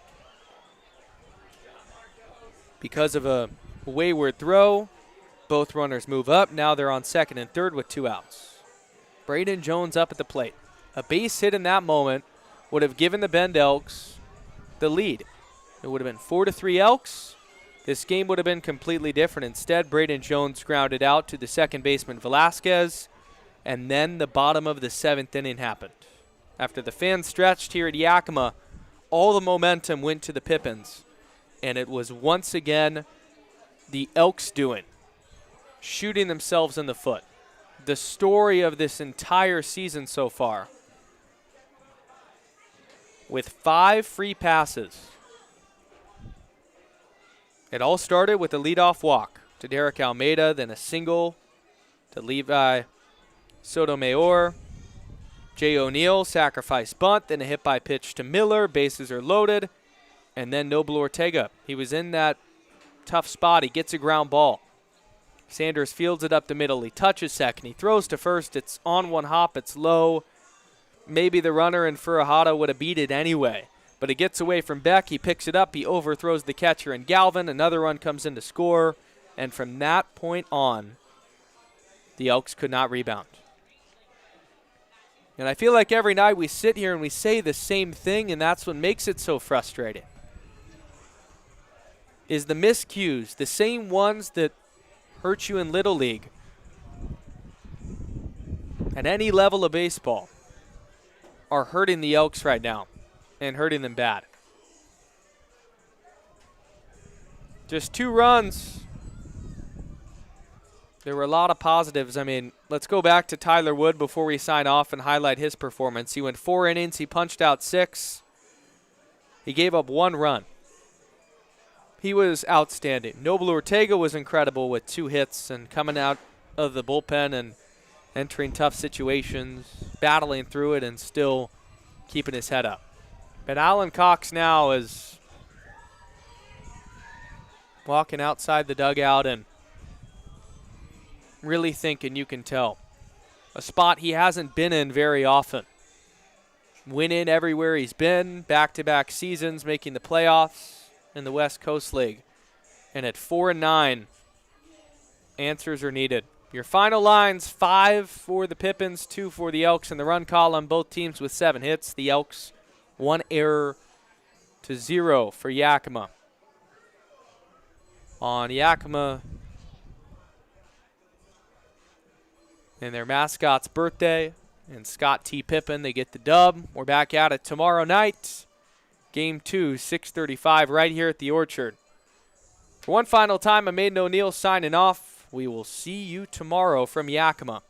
Because of a wayward throw, both runners move up. Now they're on second and third with 2 outs. Braden Jones up at the plate. A base hit in that moment would have given the Bend Elks the lead. It would have been 4-3 Elks. This game would have been completely different. Instead, Braden Jones grounded out to the second baseman Velasquez, and then the bottom of the 7th inning happened. After the fans stretched here at Yakima, all the momentum went to the Pippins. And it was once again the Elks doing, shooting themselves in the foot. The story of this entire season so far. With 5 free passes. It all started with a leadoff walk to Derek Almeida, then a single to Levi Sotomayor. Jay O'Neill, sacrifice bunt, then a hit by pitch to Miller. Bases are loaded. And then Noble Ortega. He was in that tough spot. He gets a ground ball. Sanders fields it up the middle. He touches second. He throws to first. It's on one hop. It's low. Maybe the runner in Furuhata would have beat it anyway. But it gets away from Beck. He picks it up. He overthrows the catcher in Galvin. Another run comes in to score. And from that point on, the Elks could not rebound. And I feel like every night we sit here and we say the same thing, and that's what makes it so frustrating. Is the miscues, the same ones that hurt you in Little League at any level of baseball, are hurting the Elks right now and hurting them bad. Just 2 runs. There were a lot of positives. I mean, let's go back to Tyler Wood before we sign off and highlight his performance. He went 4 innings. He punched out 6. He gave up 1 run. He was outstanding. Noble Ortega was incredible with 2 hits and coming out of the bullpen and entering tough situations, battling through it and still keeping his head up. But Alan Cox now is walking outside the dugout and really thinking, you can tell. A spot he hasn't been in very often. Winning everywhere he's been, back-to-back seasons, making the playoffs in the West Coast League. And at 4-9, answers are needed. Your final lines, 5 for the Pippins, 2 for the Elks in the run column. Both teams with 7 hits. The Elks, 1 error to 0 for Yakima. On Yakima and their mascot's birthday, and Scott T. Pippin, they get the dub. We're back at it tomorrow night. Game 2, 6:35 right here at the Orchard. For one final time, I'm Maiden O'Neill signing off. We will see you tomorrow from Yakima.